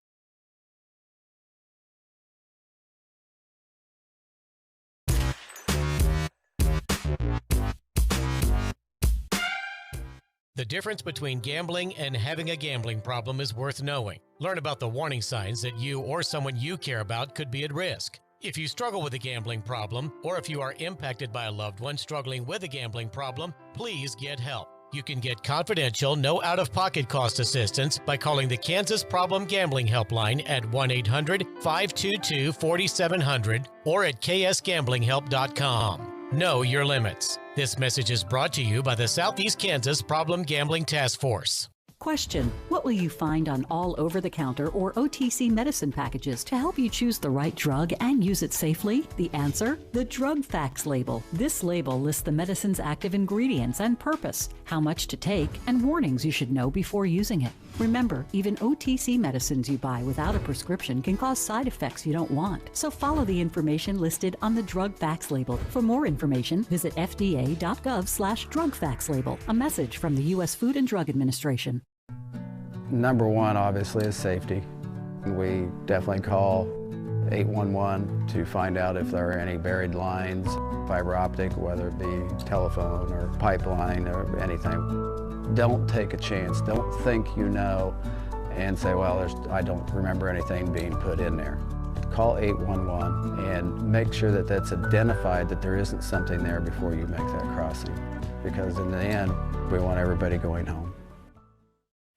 The difference between gambling and having a gambling problem is worth knowing. Learn about the warning signs that you or someone you care about could be at risk. If you struggle with a gambling problem, or if you are impacted by a loved one struggling with a gambling problem, please get help. You can get confidential, no out-of-pocket cost assistance by calling the Kansas Problem Gambling Helpline at 1-800-522-4700 or at ksgamblinghelp.com. Know your limits. This message is brought to you by the Southeast Kansas Problem Gambling Task Force. Question: what will you find on all over-the-counter or OTC medicine packages to help you choose the right drug and use it safely? The answer: the Drug Facts label. This label lists the medicine's active ingredients and purpose, how much to take, and warnings you should know before using it. Remember, even OTC medicines you buy without a prescription can cause side effects you don't want. So follow the information listed on the Drug Facts label. For more information, visit fda.gov/Drug Facts label. A message from the U.S. Food and Drug Administration. Number one, obviously, is safety. We definitely call 811 to find out if there are any buried lines, fiber optic, whether it be telephone or pipeline or anything. Don't take a chance. Don't think you know and say, well, I don't remember anything being put in there. Call 811 and make sure that that's identified, that there isn't something there before you make that crossing. Because in the end, we want everybody going home.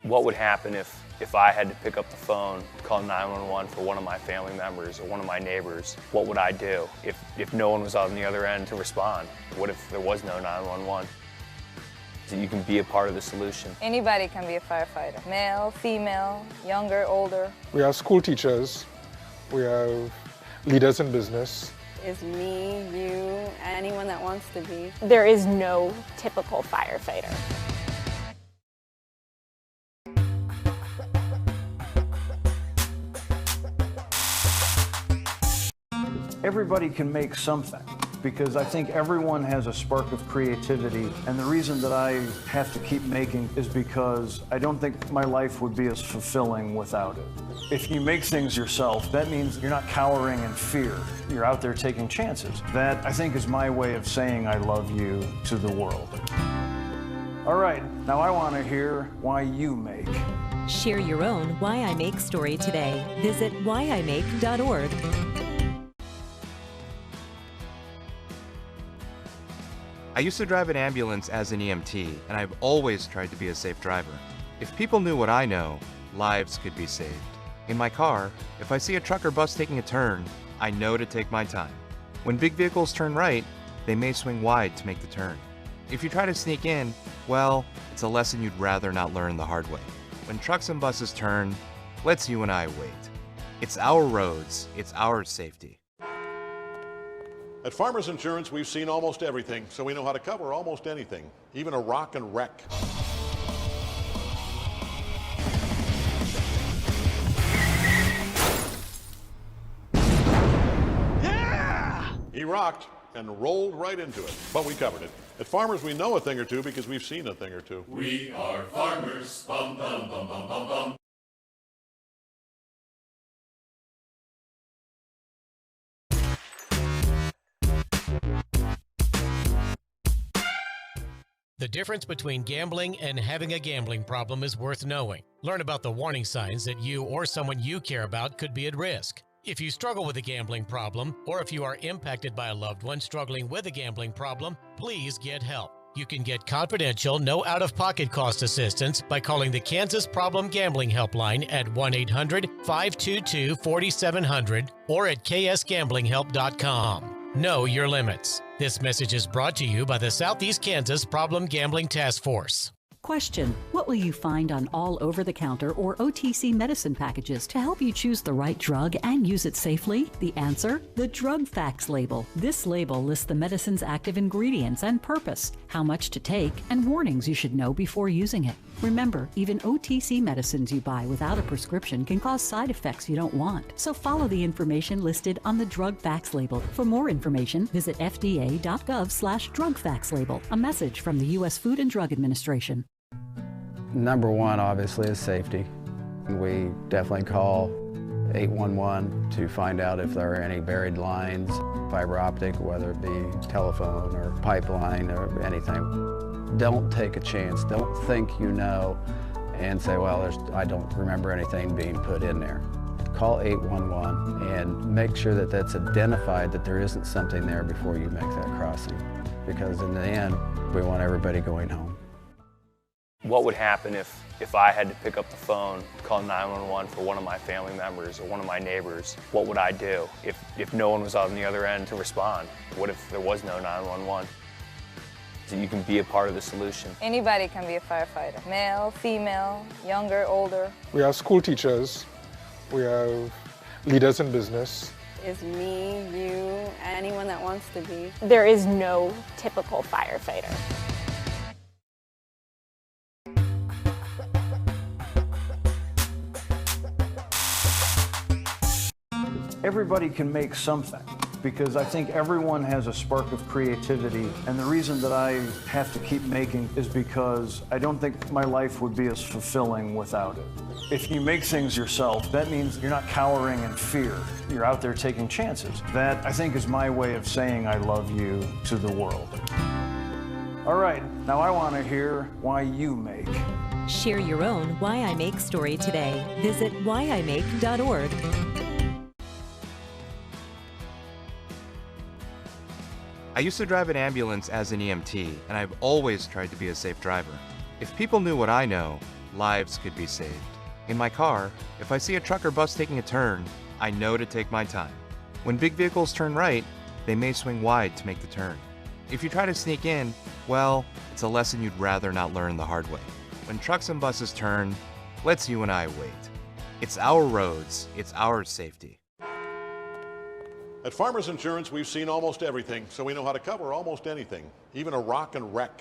What would happen if I had to pick up the phone, call 911 for one of my family members or one of my neighbors? What would I do if no one was on the other end to respond? What if there was no 911? So you can be a part of the solution. Anybody can be a firefighter. Male, female, younger, older. We have school teachers. We have leaders in business. Is me, you, anyone that wants to be. There is no typical firefighter. Everybody can make something, because I think everyone has a spark of creativity, and the reason that I have to keep making is because I don't think my life would be as fulfilling without it. If you make things yourself, that means you're not cowering in fear. You're out there taking chances. That, I think, is my way of saying I love you to the world. All right, now I want to hear why you make. Share your own Why I Make story today. Visit whyimake.org. I used to drive an ambulance as an EMT, and I've always tried to be a safe driver. If people knew what I know, lives could be saved. In my car, if I see a truck or bus taking a turn, I know to take my time. When big vehicles turn right, they may swing wide to make the turn. If you try to sneak in, well, it's a lesson you'd rather not learn the hard way. When trucks and buses turn, let's you and I wait. It's our roads, it's our safety. At Farmers Insurance, we've seen almost everything, so we know how to cover almost anything, even a rock and wreck. He rocked and rolled right into it, but we covered it. At Farmers, we know a thing or two because we've seen a thing or two. We are farmers. Bum, bum, bum, bum, bum, bum. The difference between gambling and having a gambling problem is worth knowing. Learn about the warning signs that you or someone you care about could be at risk. If you struggle with a gambling problem, or if you are impacted by a loved one struggling with a gambling problem, please get help. You can get confidential, no out-of-pocket cost assistance by calling the Kansas Problem Gambling Helpline at 1-800-522-4700 or at ksgamblinghelp.com. Know your limits. This message is brought to you by the Southeast Kansas Problem Gambling Task Force. Question: what will you find on all over-the-counter or OTC medicine packages to help you choose the right drug and use it safely? The answer: the drug facts label. This label lists the medicine's active ingredients and purpose, how much to take, and warnings you should know before using it. Remember, even OTC medicines you buy without a prescription can cause side effects you don't want. So follow the information listed on the drug facts label. For more information, visit fda.gov/drug facts label. A message from the U.S. Food and Drug Administration. Number one, obviously, is safety. We definitely call 811 to find out if there are any buried lines, fiber optic, whether it be telephone or pipeline or anything. Don't take a chance. Don't think you know and say, well, I don't remember anything being put in there. Call 811 and make sure that that's identified, that there isn't something there before you make that crossing. Because in the end, we want everybody going home. What would happen if I had to pick up the phone, call 911 for one of my family members or one of my neighbors? What would I do if no one was on the other end to respond? What if there was no 911? So you can be a part of the solution. Anybody can be a firefighter. Male, female, younger, older. We have school teachers. We have leaders in business. Is me, you, anyone that wants to be. There is no typical firefighter. Everybody can make something, because I think everyone has a spark of creativity, and the reason that I have to keep making is because I don't think my life would be as fulfilling without it. If you make things yourself, that means you're not cowering in fear. You're out there taking chances. That, I think, is my way of saying I love you to the world. All right, now I want to hear why you make. Share your own Why I Make story today. Visit whyimake.org. I used to drive an ambulance as an EMT, and I've always tried to be a safe driver. If people knew what I know, lives could be saved. In my car, if I see a truck or bus taking a turn, I know to take my time. When big vehicles turn right, they may swing wide to make the turn. If you try to sneak in, well, it's a lesson you'd rather not learn the hard way. When trucks and buses turn, let's you and I wait. It's our roads, it's our safety. At Farmers Insurance, we've seen almost everything, so we know how to cover almost anything, even a rock and wreck.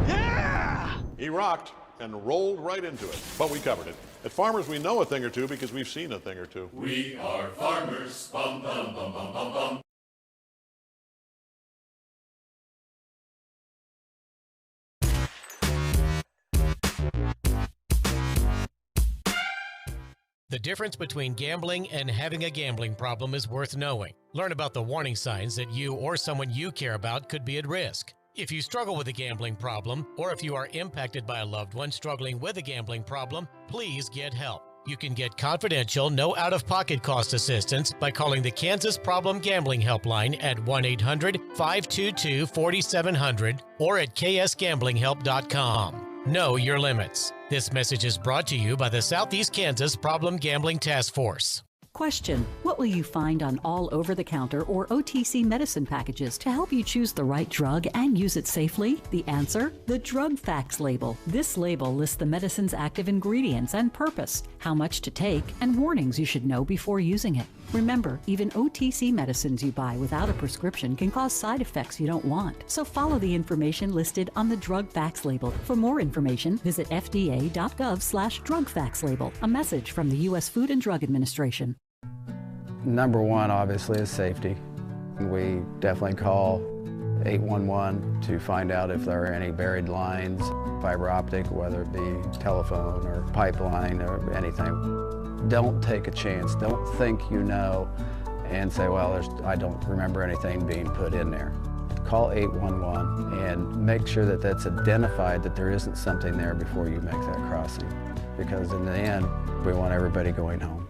Yeah! He rocked and rolled right into it, but we covered it. At Farmers, we know a thing or two because we've seen a thing or two. We are farmers. Bum, bum, bum, bum, bum, bum. The difference between gambling and having a gambling problem is worth knowing. Learn about the warning signs that you or someone you care about could be at risk. If you struggle with a gambling problem, or if you are impacted by a loved one struggling with a gambling problem, please get help. You can get confidential, no out-of-pocket cost assistance by calling the Kansas Problem Gambling Helpline at 1-800-522-4700 or at ksgamblinghelp.com. Know your limits. This message is brought to you by the Southeast Kansas Problem Gambling Task Force. Question: what will you find on all over-the-counter or OTC medicine packages to help you choose the right drug and use it safely? The answer: the drug facts label. This label lists the medicine's active ingredients and purpose, how much to take, and warnings you should know before using it. Remember, even OTC medicines you buy without a prescription can cause side effects you don't want. So follow the information listed on the drug facts label. For more information, visit fda.gov/drug facts label. A message from the U.S. Food and Drug Administration. Number one, obviously, is safety. We definitely call 811 to find out if there are any buried lines, fiber optic, whether it be telephone or pipeline or anything. Don't take a chance. Don't think you know and say, well, I don't remember anything being put in there. Call 811 and make sure that that's identified, that there isn't something there before you make that crossing. Because in the end, we want everybody going home.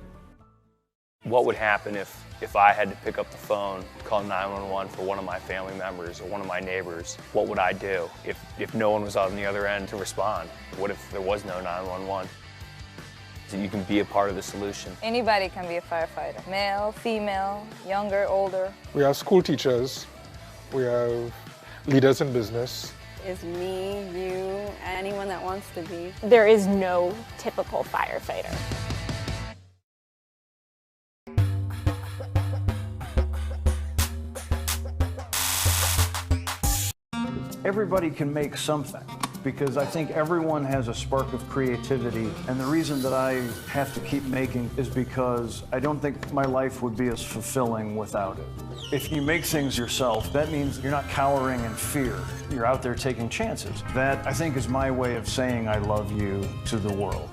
What would happen if I had to pick up the phone, call 911 for one of my family members or one of my neighbors? What would I do if no one was on the other end to respond? What if there was no 911? So you can be a part of the solution. Anybody can be a firefighter. Male, female, younger, older. We have school teachers. We have leaders in business. Is me, you, anyone that wants to be. There is no typical firefighter. Everybody can make something, because I think everyone has a spark of creativity, and the reason that I have to keep making is because I don't think my life would be as fulfilling without it. If you make things yourself, that means you're not cowering in fear. You're out there taking chances. That, I think, is my way of saying I love you to the world.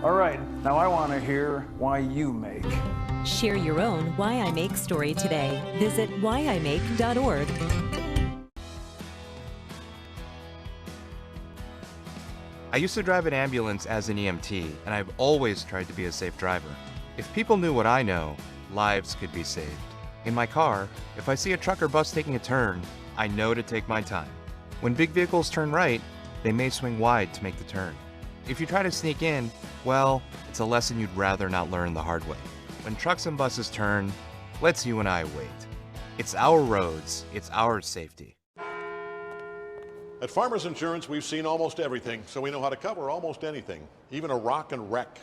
All right, now I want to hear why you make. Share your own Why I Make story today. Visit whyimake.org. I used to drive an ambulance as an EMT, and I've always tried to be a safe driver. If people knew what I know, lives could be saved. In my car, if I see a truck or bus taking a turn, I know to take my time. When big vehicles turn right, they may swing wide to make the turn. If you try to sneak in, well, it's a lesson you'd rather not learn the hard way. When trucks and buses turn, let's you and I wait. It's our roads, it's our safety. At Farmers Insurance, we've seen almost everything, so we know how to cover almost anything, even a rock and wreck.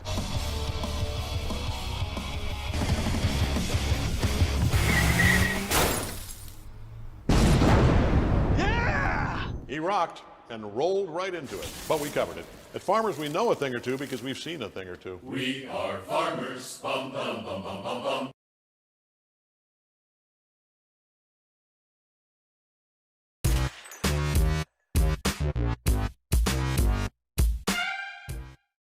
Yeah! He rocked and rolled right into it, but we covered it. At Farmers, we know a thing or two because we've seen a thing or two. We are farmers. Bum, bum, bum, bum, bum, bum.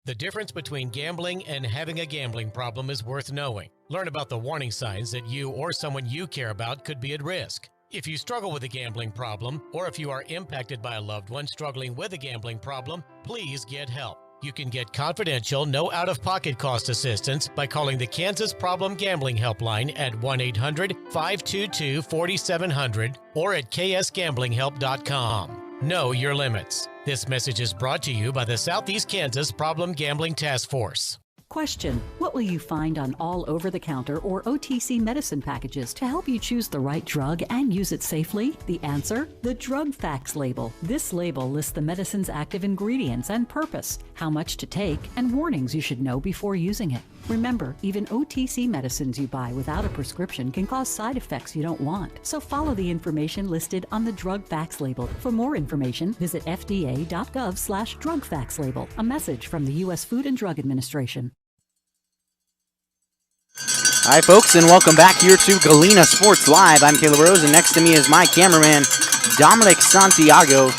The difference between gambling and having a gambling problem is worth knowing. Learn about the warning signs that you or someone you care about could be at risk. If you struggle with a gambling problem, or if you are impacted by a loved one struggling with a gambling problem, please get help. You can get confidential, no out-of-pocket cost assistance by calling the Kansas Problem Gambling Helpline at 1-800-522-4700 or at ksgamblinghelp.com. Know your limits. This message is brought to you by the Southeast Kansas Problem Gambling Task Force. Question: what will you find on all over-the-counter or OTC medicine packages to help you choose the right drug and use it safely? The answer: the Drug Facts label. This label lists the medicine's active ingredients and purpose, how much to take, and warnings you should know before using it. Remember, even OTC medicines you buy without a prescription can cause side effects you don't want. So follow the information listed on the Drug Facts label. For more information, visit fda.gov/Drug Facts label. A message from the U.S. Food and Drug Administration. Hi, folks, and welcome back here to Galena Sports Live. I'm Caleb Rose, and next to me is my cameraman, Dominic Santiago.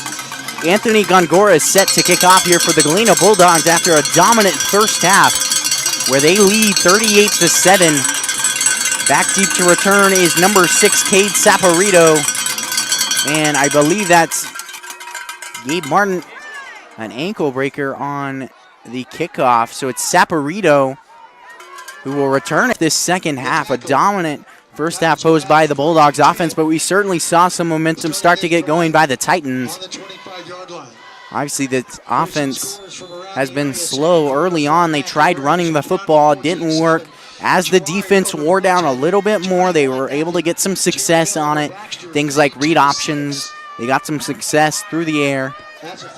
Anthony Gongora is set to kick off here for the Galena Bulldogs after a dominant first half, where they lead 38-7. Back deep to return is number 6, Cade Saporito. And I believe that's Gabe Martin, an ankle breaker on the kickoff. So it's Saporito who will return this second half. A dominant first half posed by the Bulldogs offense, but we certainly saw some momentum start to get going by the Titans. Obviously, the offense has been slow early on. They tried running the football, it didn't work. As the defense wore down a little bit more, they were able to get some success on it. Things like read options, they got some success through the air.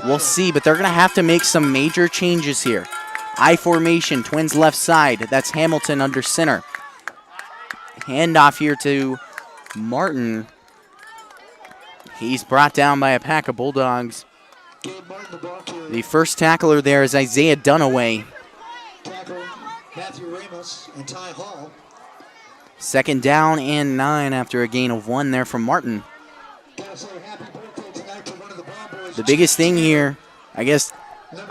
We'll see, but they're going to have to make some major changes here. I formation, Twins left side. That's Hamilton under center. Handoff here to Martin. He's brought down by a pack of Bulldogs. The first tackler there is Isaiah Dunaway. Second down and 9 after a gain of 1 there from Martin. The biggest thing here, I guess,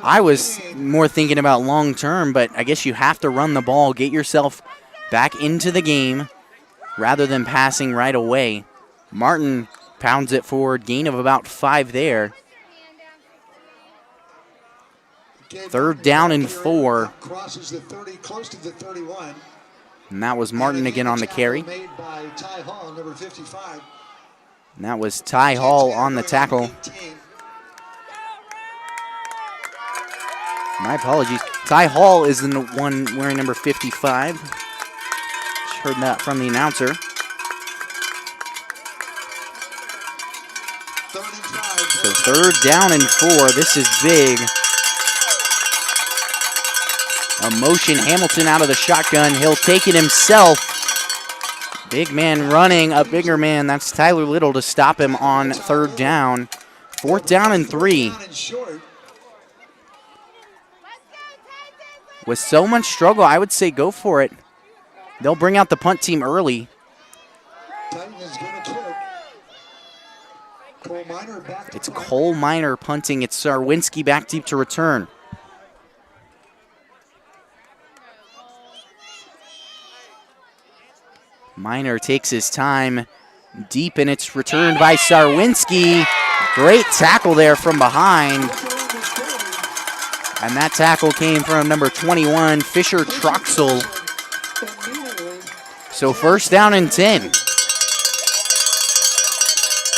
I was more thinking about long term, but I guess you have to run the ball, get yourself back into the game rather than passing right away. Martin pounds it forward, gain of about 5 there. 3rd down and 4. Crosses the 30, close to the 31. And that was Martin again on the carry. Made by Ty Hall, number 55. And that was Ty Hall on the tackle. My apologies. Ty Hall is the one wearing number 55. Just heard that from the announcer. So 3rd down and 4. This is big. A motion, Hamilton out of the shotgun. He'll take it himself. Big man running, a bigger man. That's Tyler Little to stop him on 3rd down. 4th down and 3. With so much struggle, I would say go for it. They'll bring out the punt team early. It's Cole Minor punting. It's Sarwinski back deep to return. Minor takes his time deep, and it's returned by Sarwinski. Great tackle there from behind. And that tackle came from number 21, Fisher Troxel. So 1st down and 10.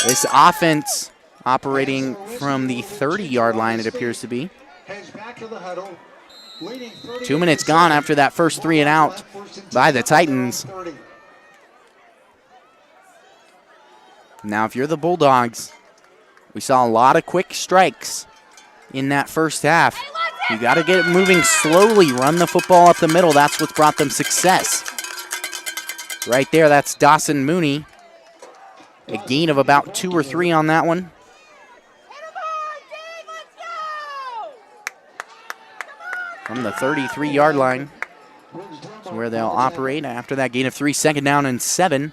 This offense operating from the 30-yard line, it appears to be. 2 minutes gone after that first 3 and out by the Titans. Now, if you're the Bulldogs, we saw a lot of quick strikes in that first half. You got to get it moving slowly. Run the football up the middle. That's what's brought them success. Right there, that's Dawson Mooney. A gain of about 2 or 3 on that one. From the 33-yard line is where they'll operate after that gain of 3. 2nd down and 7.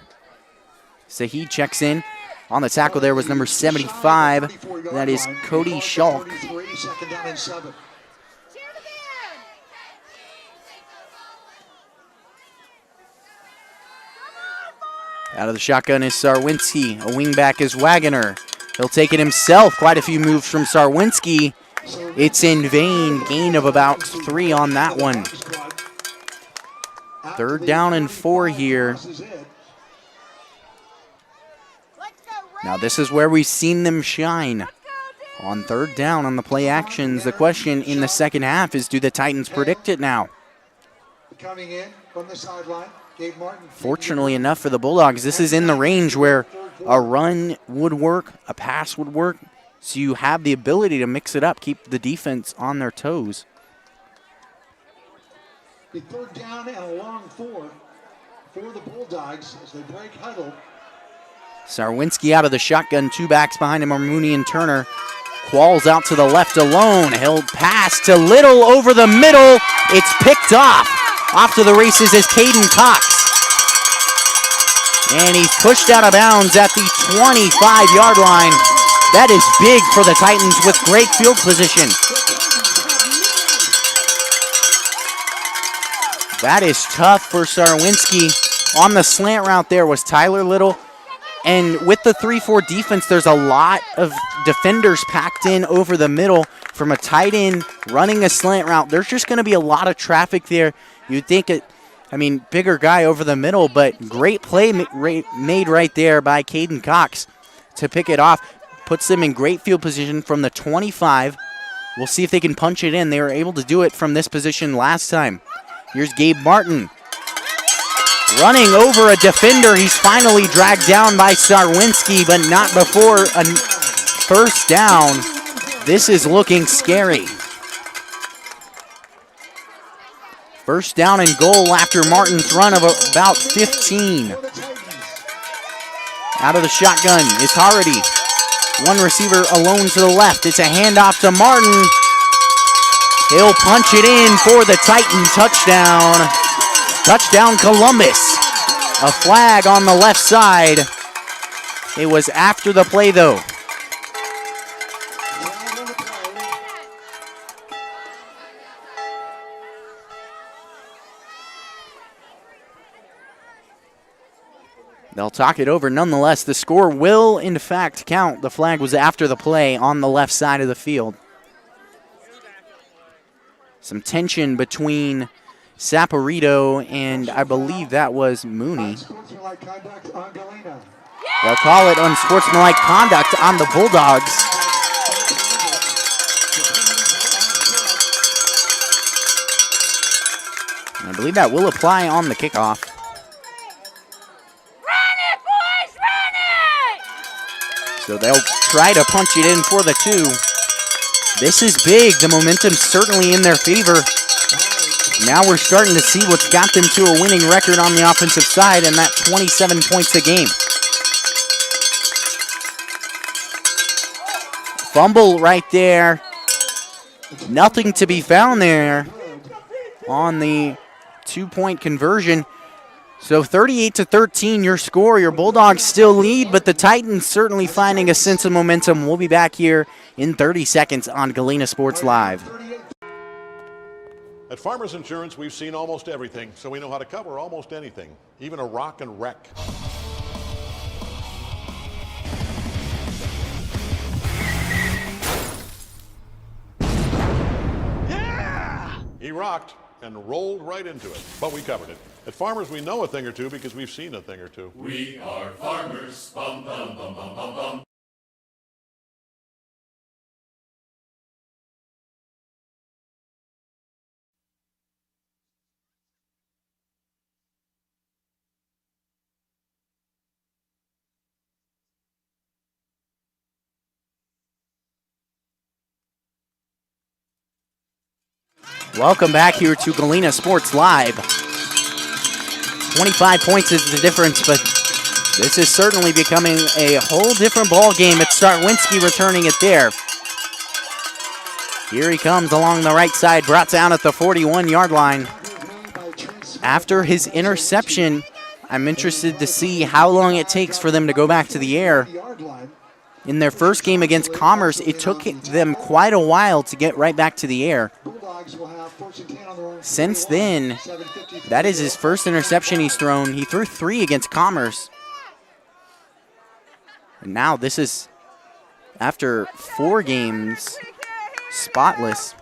Saheed checks in. On the tackle there was number 75. That is Cody Schalk. 2nd down and 7. Out of the shotgun is Sarwinski. A wingback is Wagoner. He'll take it himself. Quite a few moves from Sarwinski. It's in vain. Gain of about 3 on that one. 3rd down and 4 here. Now this is where we've seen them shine. On 3rd down on the play actions. The question in the second half is, do the Titans predict it now? Coming in from the sideline, Gabe Martin. Fortunately enough for the Bulldogs, this is in the range where a run would work, a pass would work. So you have the ability to mix it up, keep the defense on their toes. The 3rd down and a long 4 for the Bulldogs as they break huddle. Sarwinski out of the shotgun, 2 backs behind him are Mooney and Turner. Qualls out to the left alone. He'll pass to Little over the middle. It's picked off. Off to the races is Caden Cox. And he's pushed out of bounds at the 25-yard line. That is big for the Titans with great field position. That is tough for Sarwinski. On the slant route there was Tyler Little. And with the 3-4 defense, there's a lot of defenders packed in over the middle from a tight end running a slant route. There's just going to be a lot of traffic there. You'd think bigger guy over the middle, but great play made right there by Caden Cox to pick it off. Puts them in great field position from the 25. We'll see if they can punch it in. They were able to do it from this position last time. Here's Gabe Martin. Running over a defender. He's finally dragged down by Sarwinski, but not before a 1st down. This is looking scary. 1st down and goal after Martin's run of about 15. Out of the shotgun is Harity. 1 receiver alone to the left. It's a handoff to Martin. He'll punch it in for the Titan touchdown. Touchdown Columbus. A flag on the left side. It was after the play though. They'll talk it over nonetheless. The score will, in fact, count. The flag was after the play on the left side of the field. Some tension between Saporito and I believe that was Mooney. They'll call it unsportsmanlike conduct on the Bulldogs. I believe that will apply on the kickoff. Run it, boys, run it! So they'll try to punch it in for the 2. This is big. The momentum's certainly in their favor. Now we're starting to see what's got them to a winning record on the offensive side, and that 27 points a game. Fumble right there. Nothing to be found there on the 2-point conversion. So 38-13 your score. Your Bulldogs still lead, but the Titans certainly finding a sense of momentum. We'll be back here in 30 seconds on Galena Sports Live. At Farmers Insurance, we've seen almost everything, so we know how to cover almost anything, even a rock and wreck. Yeah! He rocked and rolled right into it, but we covered it. At Farmers, we know a thing or two because we've seen a thing or two. We are farmers. Bum, bum, bum, bum, bum, bum. Welcome back here to Galena Sports Live. 25 points is the difference, but this is certainly becoming a whole different ball game. It's Sarwinski returning it there. Here he comes along the right side, brought down at the 41-yard line. After his interception, I'm interested to see how long it takes for them to go back to the air. In their first game against Commerce, it took them quite a while to get right back to the air. Since then, that is his first interception he's thrown. He threw 3 against Commerce. And now this is, after 4 games, spotless.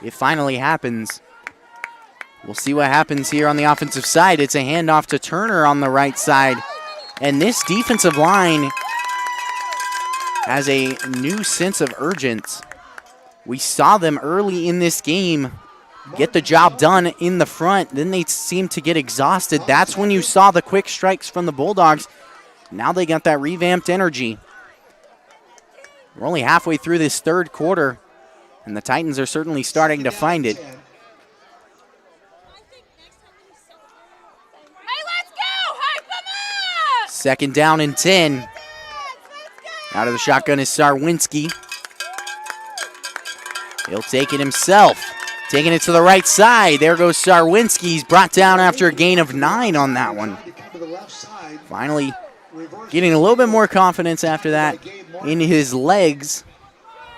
It finally happens. We'll see what happens here on the offensive side. It's a handoff to Turner on the right side. And this defensive line has a new sense of urgency. We saw them early in this game get the job done in the front. Then they seemed to get exhausted. That's when you saw the quick strikes from the Bulldogs. Now they got that revamped energy. We're only halfway through this third quarter, and the Titans are certainly starting to find it. Hey, let's go! Hype them up! Second down and 10. Out of the shotgun is Sarwinski. He'll take it himself. Taking it to the right side. There goes Sarwinski. He's brought down after a gain of 9 on that one. Finally getting a little bit more confidence after that in his legs.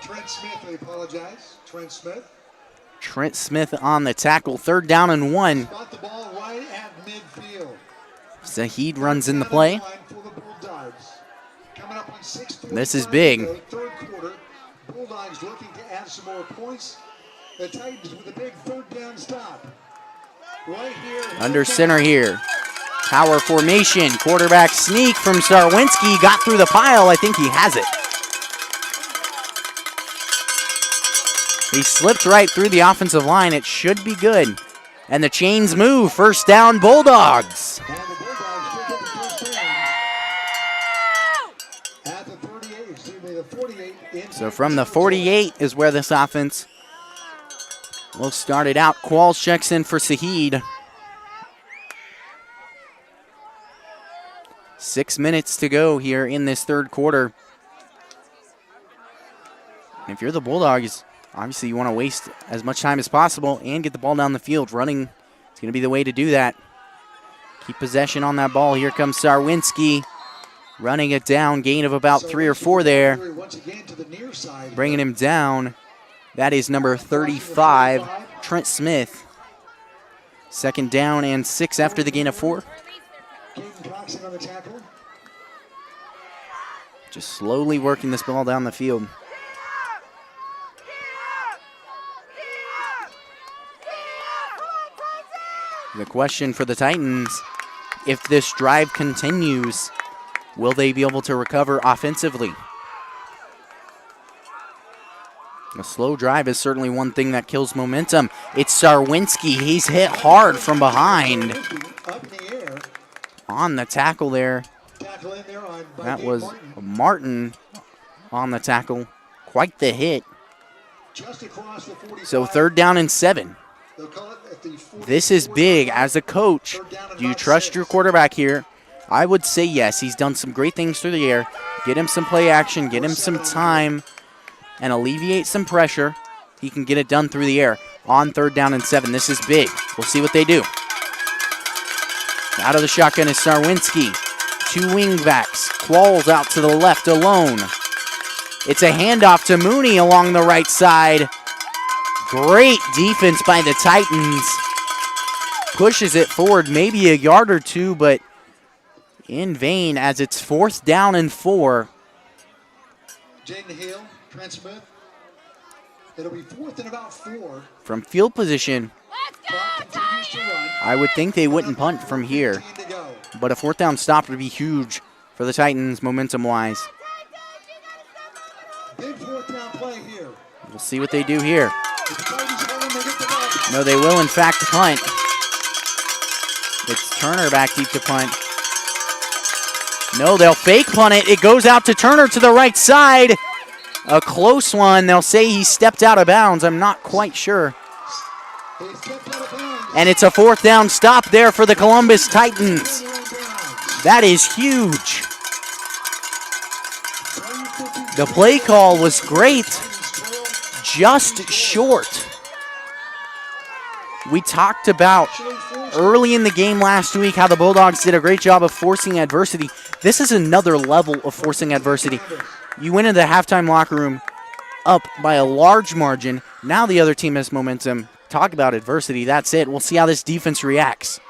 Trent Smith, I apologize. Trent Smith. Trent Smith on the tackle. 3rd down and 1. Spot the ball right at midfield. Zahid runs in the play. This is big. Third quarter, Bulldogs looking to add some more points. The Titans with a big 3rd down stop. Right here. Under center here. Power formation. Quarterback sneak from Sarwinski. Got through the pile. I think he has it. He slipped right through the offensive line. It should be good. And the chains move. 1st down, Bulldogs. And the Bulldogs pick up the 1st down. At the 38, excuse me, the 48. So from the 48 is where this offense will start it out. Qualls checks in for Zahid. 6 minutes to go here in this third quarter. And if you're the Bulldogs, obviously you want to waste as much time as possible and get the ball down the field. Running is going to be the way to do that. Keep possession on that ball. Here comes Sarwinski. Running it down, gain of about 3 or 4 there. Bringing him down. That is number 35, Trent Smith. 2nd down and 6 after the gain of 4. Caden Jackson on the tackle. Just slowly working this ball down the field. The question for the Titans, if this drive continues, will they be able to recover offensively? A slow drive is certainly one thing that kills momentum. It's Sarwinski. He's hit hard from behind. On the tackle there. That was Martin on the tackle. Quite the hit. So 3rd down and 7. This is big. As a coach, do you trust your quarterback here? I would say yes. He's done some great things through the air. Get him some play action, get him some time, and alleviate some pressure. He can get it done through the air on 3rd down and 7. This is big. We'll see what they do. Out of the shotgun is Sarwinski. 2 wing backs. Qualls out to the left alone. It's a handoff to Mooney along the right side. Great defense by the Titans. Pushes it forward maybe a yard or two, but in vain as it's 4th down and 4. Jaden Hill, Trent Smith. It'll be 4th and about 4. From field position, I would think they wouldn't punt from here, but a 4th down stop would be huge for the Titans momentum-wise. Big 4th down play here. We'll see what they do here. No, they will in fact punt. It's Turner back deep to punt. No, they'll fake punt it. It goes out to Turner to the right side. A close one. They'll say he stepped out of bounds. I'm not quite sure. And it's a 4th down stop there for the Columbus Titans. That is huge. The play call was great, just short. We talked about early in the game last week how the Bulldogs did a great job of forcing adversity. This is another level of forcing adversity. You went into the halftime locker room up by a large margin. Now the other team has momentum. Talk about adversity. That's it. We'll see how this defense reacts.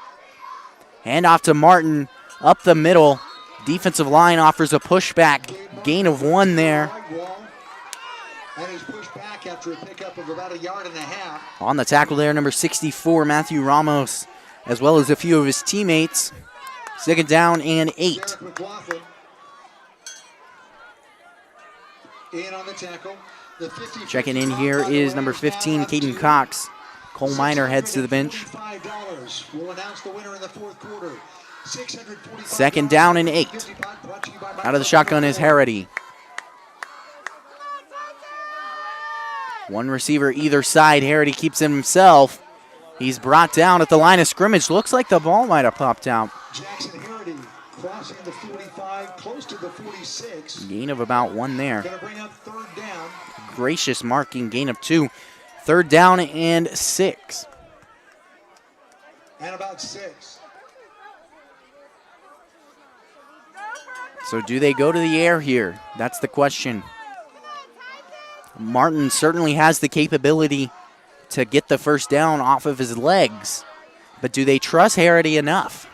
Hand off to Martin up the middle. Defensive line offers a pushback. Gain of 1 there. And he's pushed back after a pickup of about 1.5 yards. On the tackle there, number 64, Matthew Ramos, as well as a few of his teammates. 2nd down and 8. In on the tackle. Checking in here is number 15, Caden Cox. Cole Miner heads to the bench. We'll announce the winner in the 4th quarter. 2nd down and 8. Out of the shotgun is Harity. 1 receiver either side. Harity keeps it himself. He's brought down at the line of scrimmage. Looks like the ball might have popped out. Jackson Harity crossing the 45, close to the 46. Gain of about 1 there. Gonna bring up 3rd down. Gracious marking, gain of 2. 3rd down and 6. And about 6. So do they go to the air here? That's the question. Martin certainly has the capability to get the 1st down off of his legs, but do they trust Harity enough?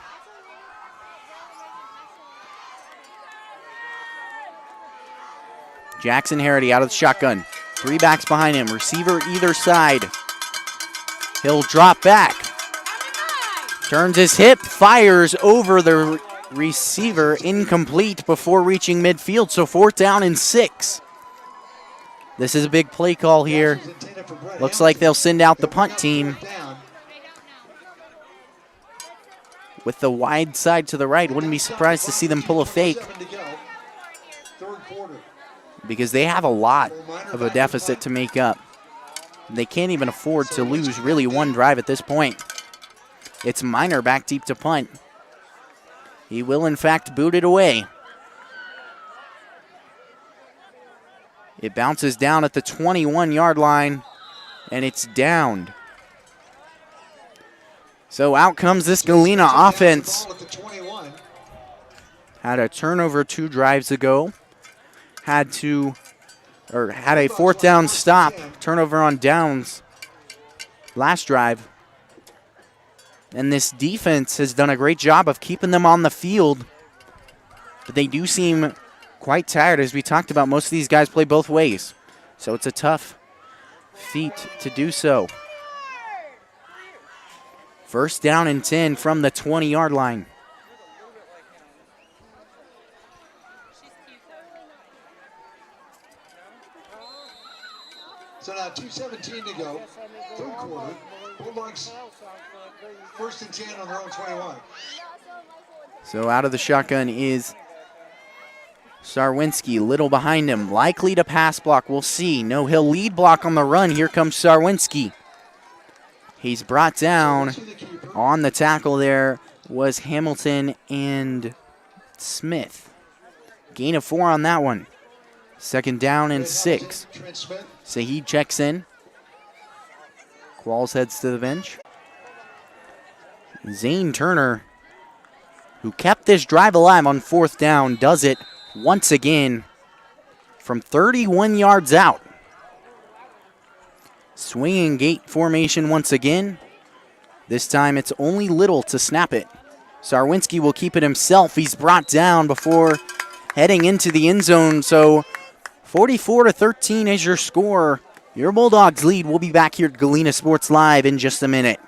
Jackson Harity out of the shotgun. 3 backs behind him. Receiver either side. He'll drop back. Turns his hip, fires over the receiver, incomplete before reaching midfield, so 4th down and 6. This is a big play call here. Looks like they'll send out the punt team. With the wide side to the right, wouldn't be surprised to see them pull a fake, because they have a lot of a deficit to make up. They can't even afford to lose really 1 drive at this point. It's Miner back deep to punt. He will, in fact, boot it away. It bounces down at the 21-yard line, and it's downed. So out comes this Galena offense. Had a turnover 2 drives ago. Had a 4th down stop, turnover on downs last drive. And this defense has done a great job of keeping them on the field. But they do seem quite tired. As we talked about, most of these guys play both ways. So it's a tough feat to do so. First down and 10 from the 20-yard line. So now 2:17 to go, third quarter. Bulldogs first and 10 on their own 21. So out of the shotgun is Sarwinski, little behind him, likely to pass block. We'll see. No, he'll lead block on the run. Here comes Sarwinski. He's brought down. On the tackle there was Hamilton and Smith. Gain of 4 on that one. Second down and 6. Saheed checks in. Qualls heads to the bench. Zane Turner, who kept this drive alive on fourth down, does it once again from 31 yards out. Swinging gate formation once again. This time it's only Little to snap it. Sarwinski will keep it himself. He's brought down before heading into the end zone. So 44-13 is your score. Your Bulldogs lead. We'll be back here at Galena Sports Live in just a minute.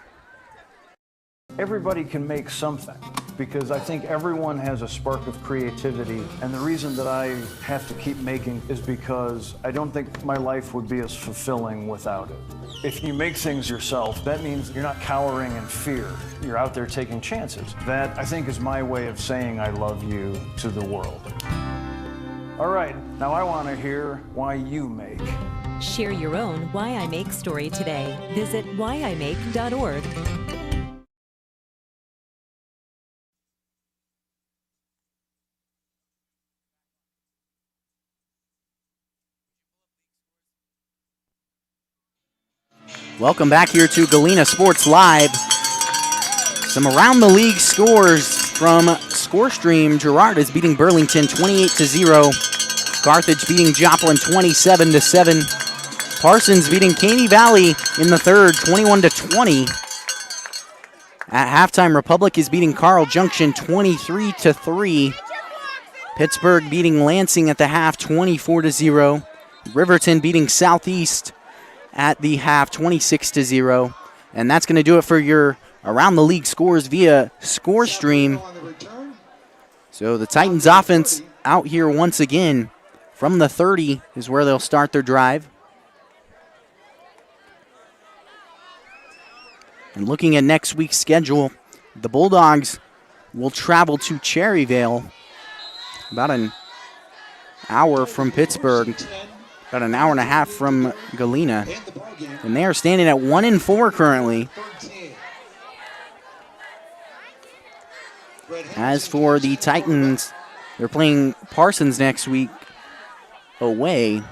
Everybody can make something, because I think everyone has a spark of creativity, and the reason that I have to keep making is because I don't think my life would be as fulfilling without it. If you make things yourself, that means you're not cowering in fear. You're out there taking chances. That, I think, is my way of saying I love you to the world. All right, now I want to hear why you make. Share your own Why I Make story today. Visit whyimake.org. Welcome back here to Galena Sports Live. Some around the league scores from ScoreStream. Girard is beating Burlington 28-0. Carthage beating Joplin 27-7. Parsons beating Caney Valley in the third 21-20. At halftime, Republic is beating Carl Junction 23-3. Pittsburgh beating Lansing at the half 24-0. Riverton beating Southeast at the half 26-0. And that's going to do it for your around the league scores via ScoreStream. So the Titans offense out here once again from the 30 is where they'll start their drive. And looking at next week's schedule, the Bulldogs will travel to Cherryvale, about an hour from Pittsburgh, about an hour and a half from Galena. And they are standing at 1-4 currently. As for the Titans, they're playing Parsons next week away.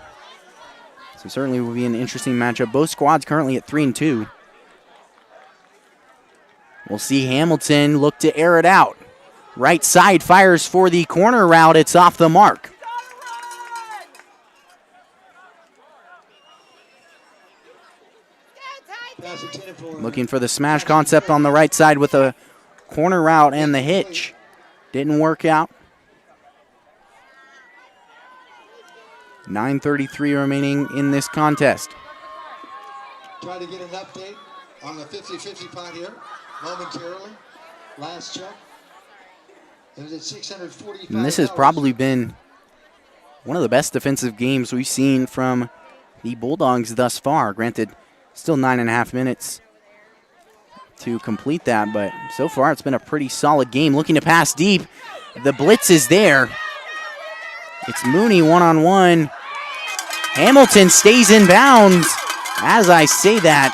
So certainly will be an interesting matchup. Both squads currently at 3-2. We'll see Hamilton look to air it out. Right side fires for the corner route. It's off the mark. Looking for the smash concept on the right side with a corner route and the hitch. Didn't work out. 9:33 remaining in this contest. Try to get an update on the 50-50 pot here momentarily. Last check. It was at 645. And this has probably been one of the best defensive games we've seen from the Bulldogs thus far. Granted, still 9.5 minutes to complete that, but so far it's been a pretty solid game. Looking to pass deep. The blitz is there. It's Mooney one-on-one. Hamilton stays in bounds. As I say that,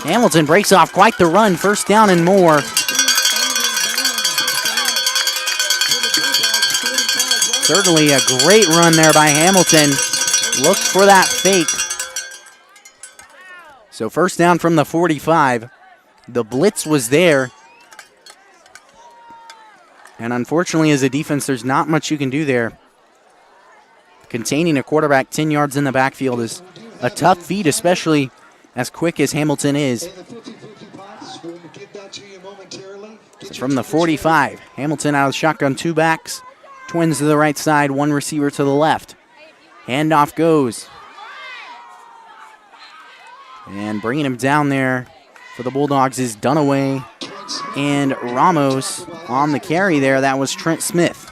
Hamilton breaks off quite the run. First down and more. Certainly a great run there by Hamilton. Looks for that fake. So first down from the 45. The blitz was there. And unfortunately, as a defense, there's not much you can do there. Containing a quarterback 10 yards in the backfield is a tough feat, especially as quick as Hamilton is. from the 45. Hamilton out of the shotgun, 2 backs. Twins to the right side, 1 receiver to the left. Handoff goes. And bringing him down there for the Bulldogs is Dunaway and Ramos on the carry there. That was Trent Smith.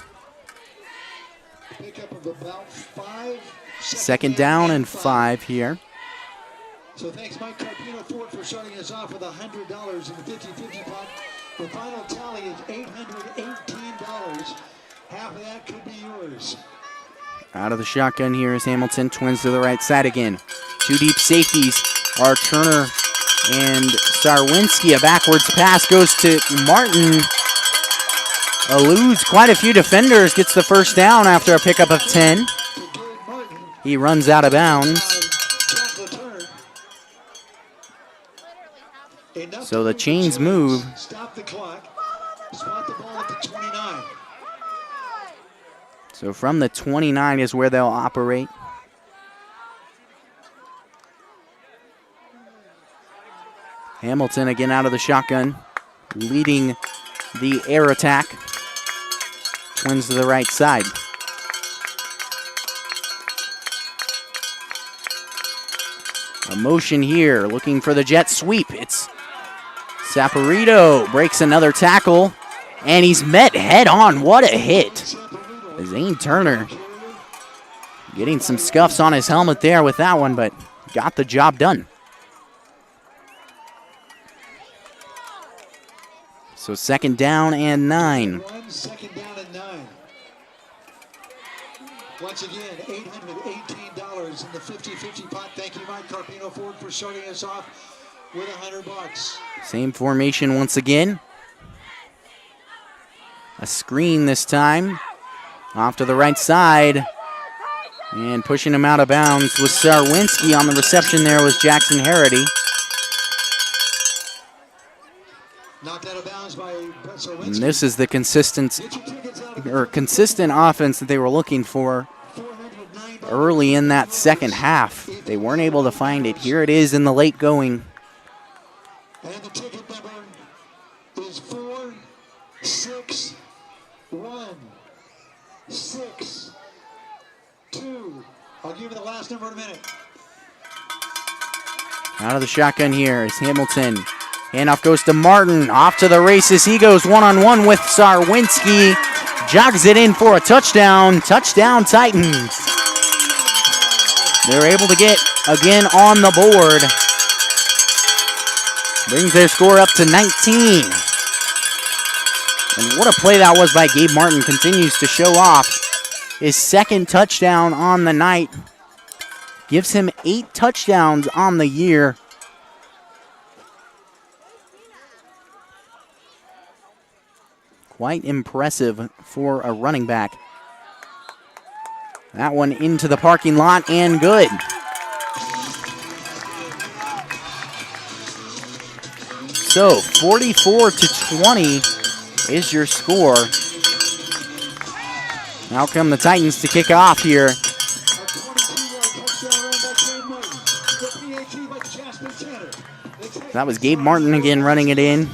Second down and 5 here. So thanks Mike Carpino Ford for starting us off with $100 in the 50-50 pot. The final tally is $818. Half of that could be yours. Out of the shotgun here is Hamilton. Twins to the right side again. 2 deep safeties are Turner and Sarwinski. A backwards pass goes to Martin. Eludes quite a few defenders. Gets the first down after a pickup of 10. He runs out of bounds. So the chains move. Stop the clock. Spot the ball at the 29. So from the 29 is where they'll operate. Hamilton again out of the shotgun, leading the air attack. Twins to the right side. A motion here, looking for the jet sweep. It's Saporito breaks another tackle, and he's met head on. What a hit. Zane Turner getting some scuffs on his helmet there with that one, but got the job done. So second down and 9. Second down and 9. Once again, $818 in the 50-50 pot. Thank you, Mike Carpino Ford, for starting us off with $100. Same formation once again. A screen this time. Off to the right side. And pushing him out of bounds was Sarwinski. On the reception there was Jackson Harity. Knocked out of bounds by Sarwinski. And this is the consistent offense that they were looking for early in that second half. They weren't able to find it. Here it is in the late going. And the ticket number is 46162. I'll give you the last number in a minute. Out of the shotgun here is Hamilton. Handoff goes to Martin. Off to the races. He goes one-on-one with Sarwinski. Jogs it in for a touchdown. Touchdown Titans. They're able to get again on the board. Brings their score up to 19. And what a play that was by Gabe Martin. Continues to show off his second touchdown on the night. Gives him 8 touchdowns on the year. Quite impressive for a running back. That one into the parking lot and good. So 44-20 is your score. Now come the Titans to kick off here. That was Gabe Martin again running it in.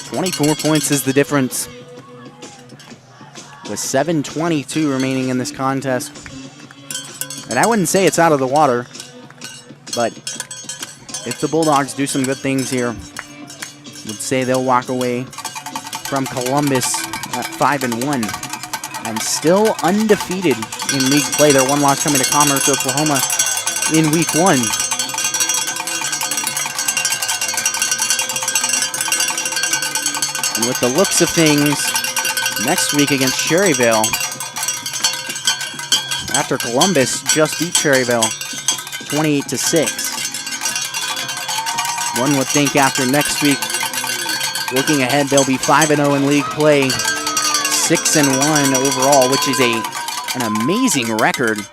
24 points is the difference. With 7:22 remaining in this contest. And I wouldn't say it's out of the water, but if the Bulldogs do some good things here, would say they'll walk away from Columbus at 5-1 and still undefeated in league play. Their one loss coming to Commerce, Oklahoma in week 1. And with the looks of things, next week against Cherryvale, after Columbus just beat Cherryvale 28-6. One would think after next week, looking ahead, they'll be 5-0 in league play, 6-1 overall, which is an amazing record.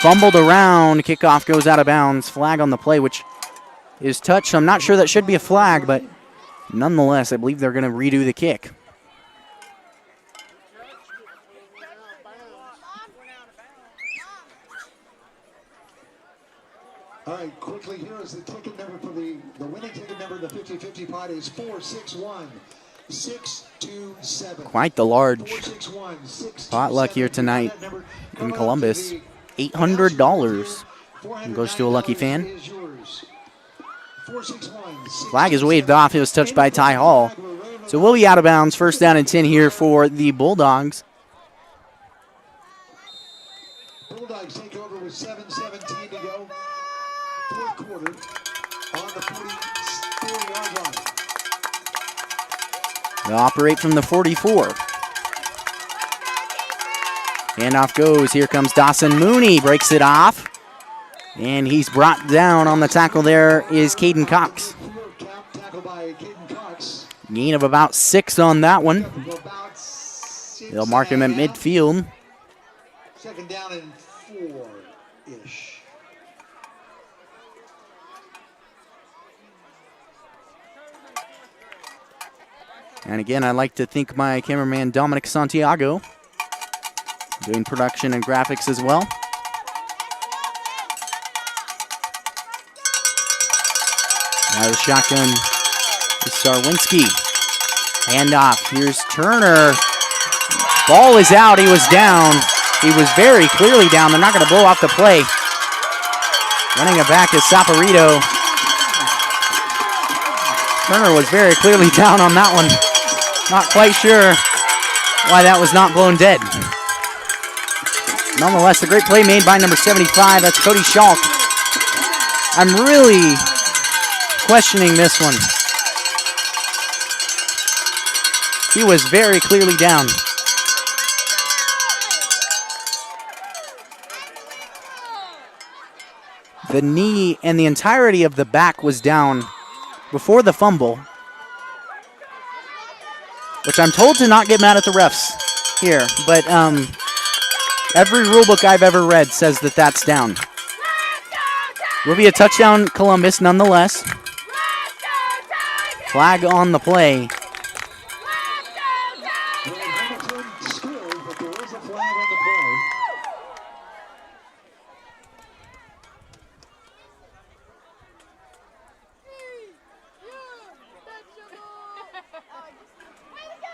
Fumbled around, kickoff goes out of bounds, flag on the play, which is touched. I'm not sure that should be a flag, but nonetheless, I believe they're going to redo the kick. All right, quickly, here is the ticket number for the winning ticket number, the the 50-50 pot is 461. 627. Quite the large 461, 627. potluck here tonight in Columbus. $800 goes to a lucky fan. Flag is waved off. It was touched by Ty Hall. So we'll be out of bounds. First down and 10 here for the Bulldogs. Bulldogs take over with 7:17 to go. Fourth quarter on the 44-yard line. They'll operate from the 44. Handoff goes. Here comes Dawson Mooney. Breaks it off. And he's brought down on the tackle. There is Caden Cox. Gain of about 6 on that one. They'll mark him at midfield. Second down and 4-ish. And again, I'd like to thank my cameraman, Dominic Santiago, doing production and graphics as well. Now the shotgun is Sarwinski. Handoff. Here's Turner. Ball is out. He was down. He was very clearly down. They're not going to blow off the play. Running it back is Saporito. Turner was very clearly down on that one. Not quite sure why that was not blown dead. Nonetheless, a great play made by number 75. That's Cody Schalk. I'm really questioning this one. He was very clearly down. The knee and the entirety of the back was down before the fumble, which I'm told to not get mad at the refs here, but every rule book I've ever read says that that's down. Will be a touchdown, Columbus, nonetheless. Flag on the play.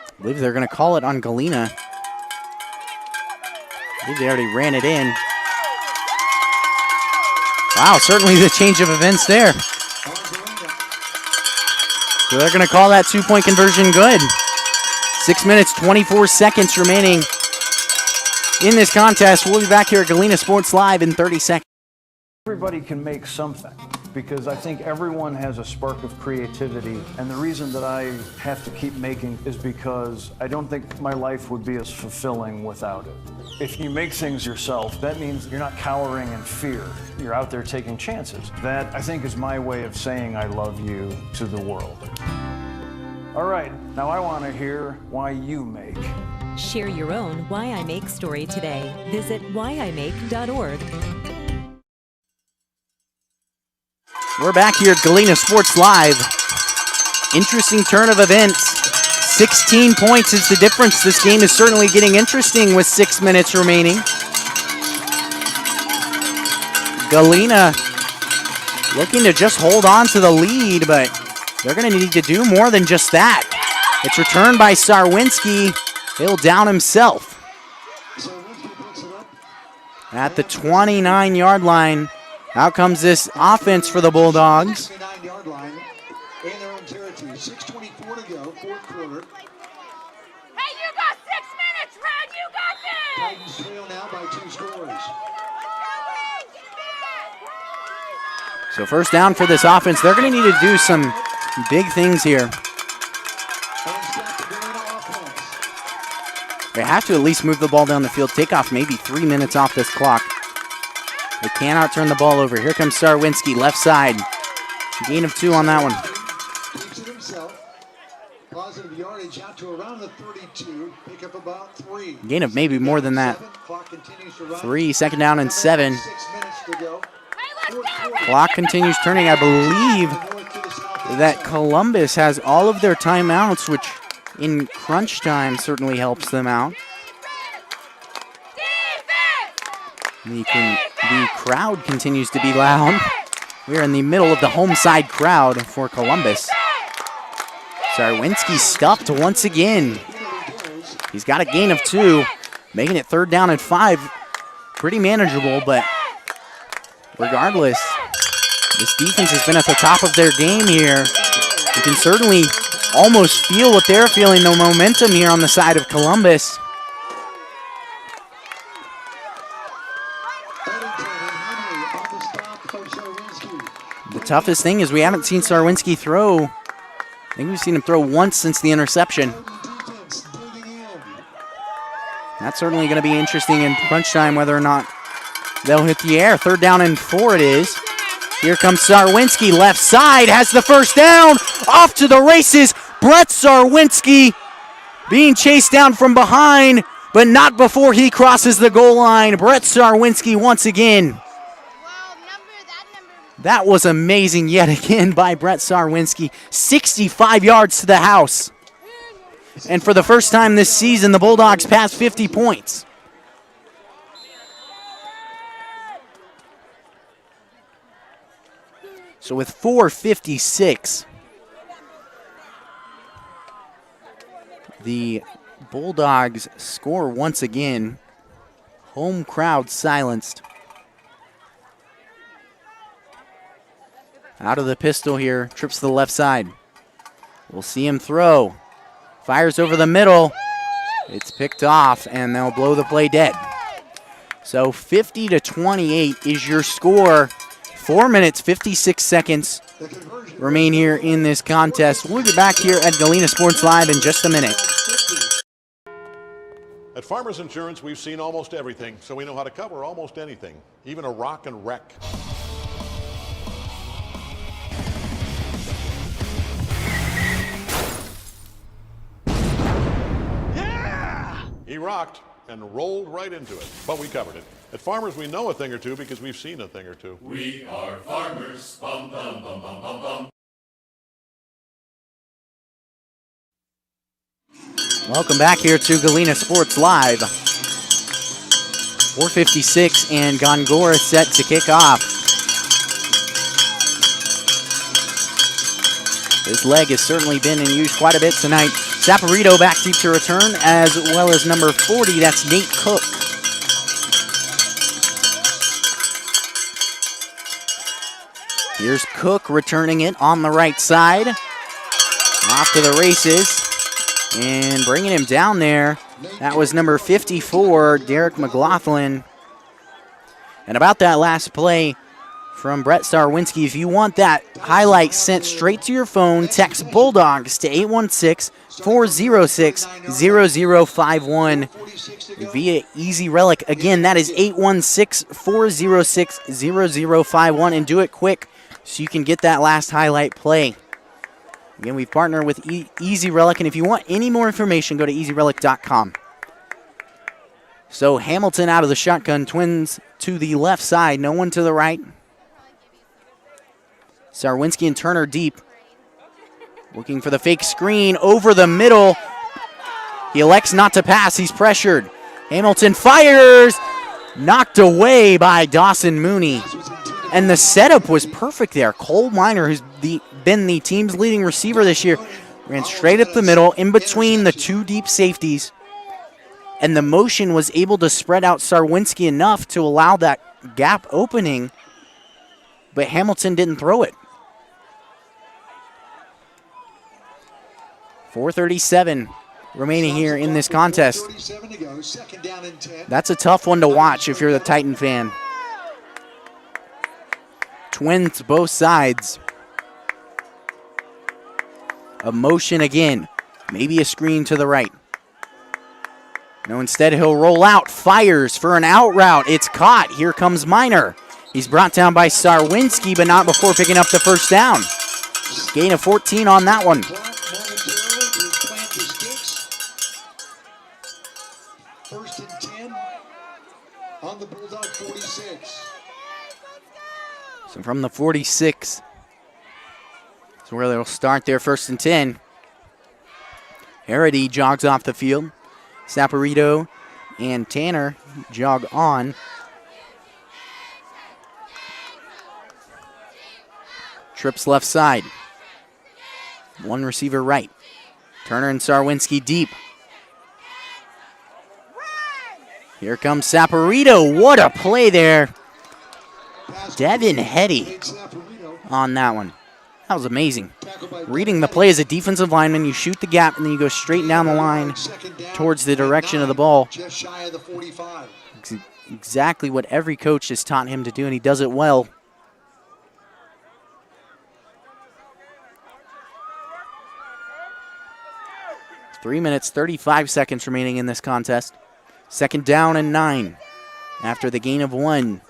I believe they're going to call it on Galena. I believe they already ran it in. Wow, certainly the change of events there. So they're going to call that two-point conversion good. 6 minutes, 24 seconds remaining in this contest. We'll be back here at Galena Sports Live in 30 seconds. Everybody can make something, because I think everyone has a spark of creativity, and the reason that I have to keep making is because I don't think my life would be as fulfilling without it. If you make things yourself, that means you're not cowering in fear. You're out there taking chances. That, I think, is my way of saying I love you to the world. All right, now I want to hear why you make. Share your own Why I Make story today. Visit whyimake.org. We're back here at Galena Sports Live. Interesting turn of events. 16 points is the difference. This game is certainly getting interesting with 6 minutes remaining. Galena looking to just hold on to the lead, but they're going to need to do more than just that. It's returned by Sarwinski. He'll down himself. At the 29-yard line. Out comes this offense for the Bulldogs. 69-yard line in their own territory. 6:24 to go, fourth quarter. Hey, you got 6 minutes, Red. You got this. Titans trail now by 2 scores. So first down for this offense. They're going to need to do some big things here. They have to at least move the ball down the field. Take off maybe 3 minutes off this clock. They cannot turn the ball over. Here comes Sarwinski, left side. Gain of 2 on that one. Keeps it himself. Positive yardage out to around the 32. Pick up about 3. Gain of maybe more than that. 3, second down and 7. 6 minutes to go. Clock continues turning. I believe that Columbus has all of their timeouts, which in crunch time certainly helps them out. The crowd continues to be loud. We're in the middle of the home side crowd for Columbus. Sarwinski stuffed once again. He's got a gain of 2, making it 3rd down and 5. Pretty manageable, but regardless, this defense has been at the top of their game here. You can certainly almost feel what they're feeling, the momentum here on the side of Columbus. The toughest thing is we haven't seen Sarwinski throw. I think we've seen him throw once since the interception. That's certainly going to be interesting in crunch time whether or not they'll hit the air. 3rd down and 4 it is. Here comes Sarwinski, left side, has the first down. Off to the races, Brett Sarwinski being chased down from behind, but not before he crosses the goal line. Brett Sarwinski once again. That was amazing yet again by Brett Sarwinski. 65 yards to the house. And for the first time this season, the Bulldogs passed 50 points. So with 4:56, the Bulldogs score once again. Home crowd silenced. Out of the pistol here, trips to the left side. We'll see him throw. Fires over the middle. It's picked off, and they'll blow the play dead. So 50-28 is your score. 4 minutes, 56 seconds remain here in this contest. We'll get back here at Galena Sports Live in just a minute. At Farmers Insurance, we've seen almost everything, so we know how to cover almost anything, even a rock and wreck. He rocked and rolled right into it, but we covered it. At Farmers, we know a thing or two because we've seen a thing or two. We are farmers. Bum, bum, bum, bum, bum, bum. Welcome back here to Galena Sports Live. 4:56 and Gongora set to kick off. His leg has certainly been in use quite a bit tonight. Saporito back deep to return, as well as number 40, that's Nate Cook. Here's Cook returning it on the right side. Off to the races. And bringing him down there, that was number 54, Derek McLaughlin. And about that last play from Brett Sarwinski, if you want that highlight sent straight to your phone, text Bulldogs to 816-406-0051 via Easy Relic. Again, that is 816-406-0051, and do it quick so you can get that last highlight play. Again, we've partnered with Easy Relic, and if you want any more information, go to easyrelic.com. So Hamilton out of the shotgun, Twins to the left side, no one to the right. Sarwinski and Turner deep. Looking for the fake screen over the middle. He elects not to pass, he's pressured. Hamilton fires, knocked away by Dawson Mooney. And the setup was perfect there. Cole Minor, who's been the team's leading receiver this year, ran straight up the middle in between the two deep safeties. And the motion was able to spread out Sarwinski enough to allow that gap opening, but Hamilton didn't throw it. 4:37 remaining here in this contest. That's a tough one to watch if you're the Titan fan. Twins both sides. A motion again. Maybe a screen to the right. No, instead he'll roll out, fires for an out route. It's caught. Here comes Minor. He's brought down by Sarwinski, but not before picking up the first down. Gain of 14 on that one. First and 10 on the Bulldog 46. So from the 46, that's where they'll start their first and 10. Harity jogs off the field. Saporito and Tanner jog on. Trips left side. One receiver right. Turner and Sarwinski deep. Here comes Saporito. What a play there. Devin Hetty on that one. That was amazing. Reading the play as a defensive lineman, you shoot the gap and then you go straight down the line towards the direction of the ball. Exactly what every coach has taught him to do, and he does it well. It's 3 minutes, 35 seconds remaining in this contest. 2nd down and 9 after the gain of 1.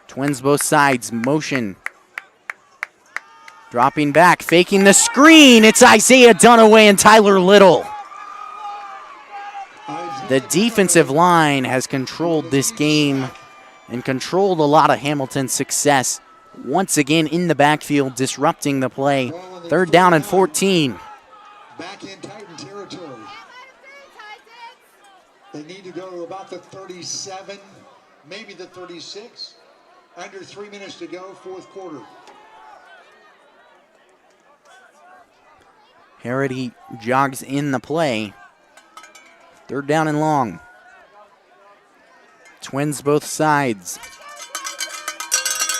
Twins both sides, motion. Dropping back, faking the screen. It's Isaiah Dunaway and Tyler Little. The defensive line has controlled this game and controlled a lot of Hamilton's success. Once again in the backfield, disrupting the play. 3rd down and 14. Back in Titan territory. They need to go to about the 37, maybe the 36. Under 3 minutes to go, 4th quarter. Harity jogs in the play. 3rd down and long. Twins both sides.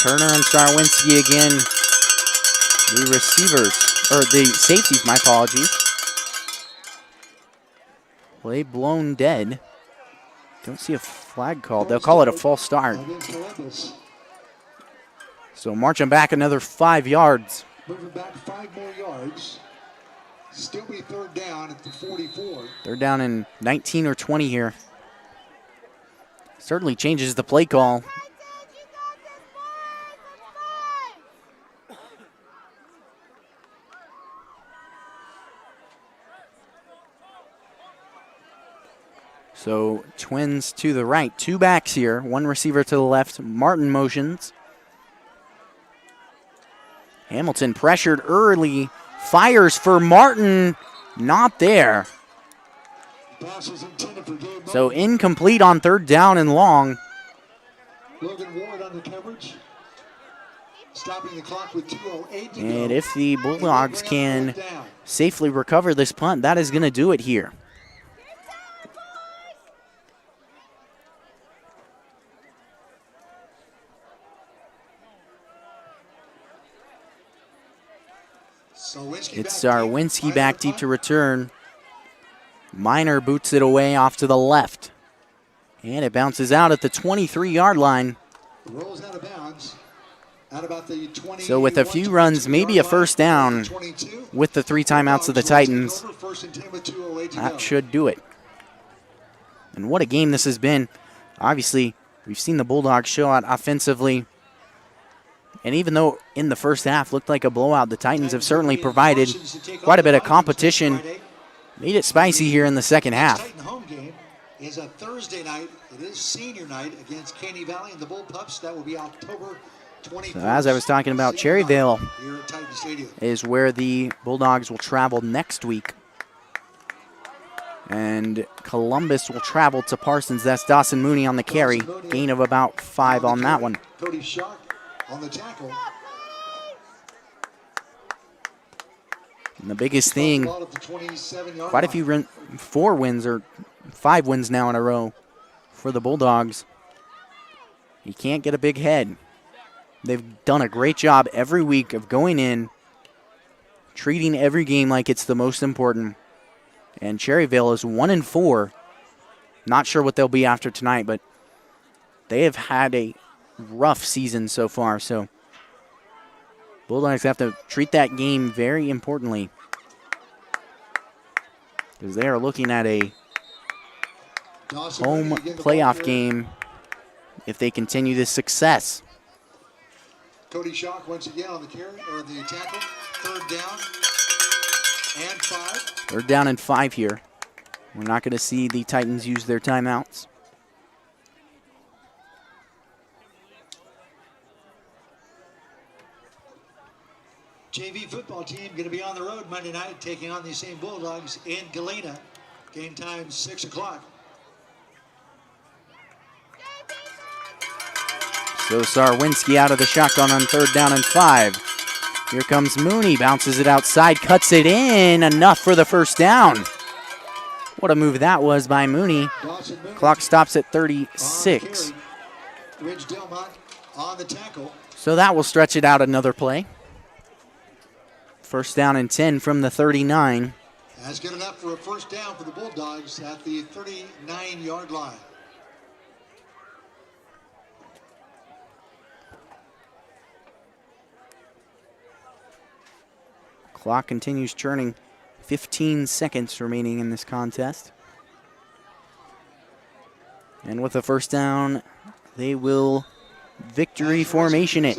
Turner and Sarwinski again. The receivers, or the safeties, my apologies. Play blown dead. Don't see a flag called. They'll call it a false start. So marching back another 5 yards. Moving back 5 more yards. Still be 3rd down at the 44. 3rd down and 19 or 20 here. Certainly changes the play call. So Twins to the right, 2 backs here, 1 receiver to the left. Martin motions. Hamilton pressured early, fires for Martin, not there. So incomplete on 3rd down and long. Logan Ward on the coverage. Stopping the clock with 2:08 to go. And if the Bulldogs can safely recover this punt, that is going to do it here. It's Sarwinski back deep to return. Miner boots it away off to the left. And it bounces out at the 23-yard line. Rolls out of bounds. At about the 20, so with a few runs, maybe a 1st down with the 3 timeouts of the Titans. That should do it. And what a game this has been. Obviously, we've seen the Bulldogs show out offensively. And even though in the first half looked like a blowout, the Titans have certainly provided quite a bit of competition. Made it spicy here in the second half. Titan home game is a Thursday night. It is senior night against Caney Valley and the Bullpups. That will be October 24th. So as I was talking about, Cherryvale is where the Bulldogs will travel next week. And Columbus will travel to Parsons. That's Dawson Mooney on the carry. Gain of about 5 on that one. Cody Shock on the tackle. And the biggest thing, quite a few 4 wins or 5 wins now in a row for the Bulldogs. You can't get a big head. They've done a great job every week of going in, treating every game like it's the most important. And Cherryvale is 1-4. Not sure what they'll be after tonight, but they have had a rough season so far. So Bulldogs have to treat that game very importantly, because they are looking at a home playoff game if they continue this success. Cody Shock once again on the carry or the tackle. 3rd down and 5. 3rd down and 5 here. We're not going to see the Titans use their timeouts. JV football team going to be on the road Monday night taking on these same Bulldogs in Galena. Game time 6 o'clock. So Sarwinski out of the shotgun on 3rd down and 5. Here comes Mooney, bounces it outside, cuts it in, enough for the first down. What a move that was by Mooney. Clock stops at 36. So that will stretch it out another play. First down and 10 from the 39. That's good enough for a first down for the Bulldogs at the 39-yard line. Clock continues churning. 15 seconds remaining in this contest. And with a first down, they will victory formation it.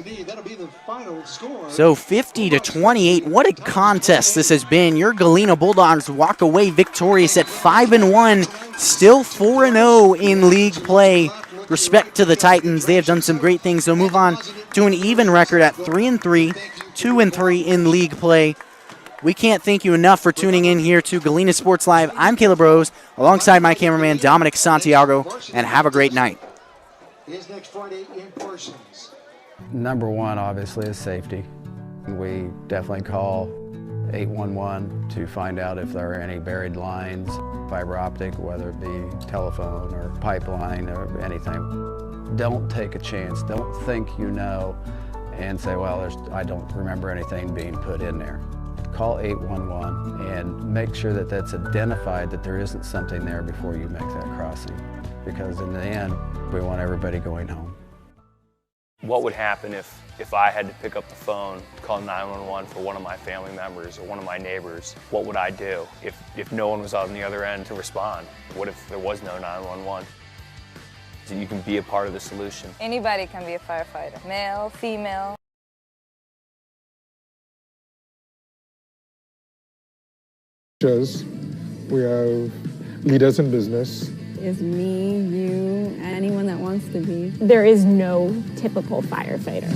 So 50-28. What a contest this has been. Your Galena Bulldogs walk away victorious at 5-1, still 4-0 in league play. Respect to the Titans. They have done some great things. They'll move on to an even record at 3-3, 2-3 in league play. We can't thank you enough for tuning in here to Galena Sports Live. I'm Caleb Rose, alongside my cameraman Dominic Santiago, and have a great night. Number one, obviously, is safety. We definitely call 811 to find out if there are any buried lines, fiber optic, whether it be telephone or pipeline or anything. Don't take a chance. Don't think you know and say, well, I don't remember anything being put in there. Call 811 and make sure that that's identified, that there isn't something there before you make that crossing. Because in the end, we want everybody going home. What would happen if I had to pick up the phone, call 911 for one of my family members or one of my neighbors? What would I do if no one was on the other end to respond? What if there was no 911? So you can be a part of the solution. Anybody can be a firefighter, male, female. We have leaders in business. Is me, you, anyone that wants to be. There is no typical firefighter.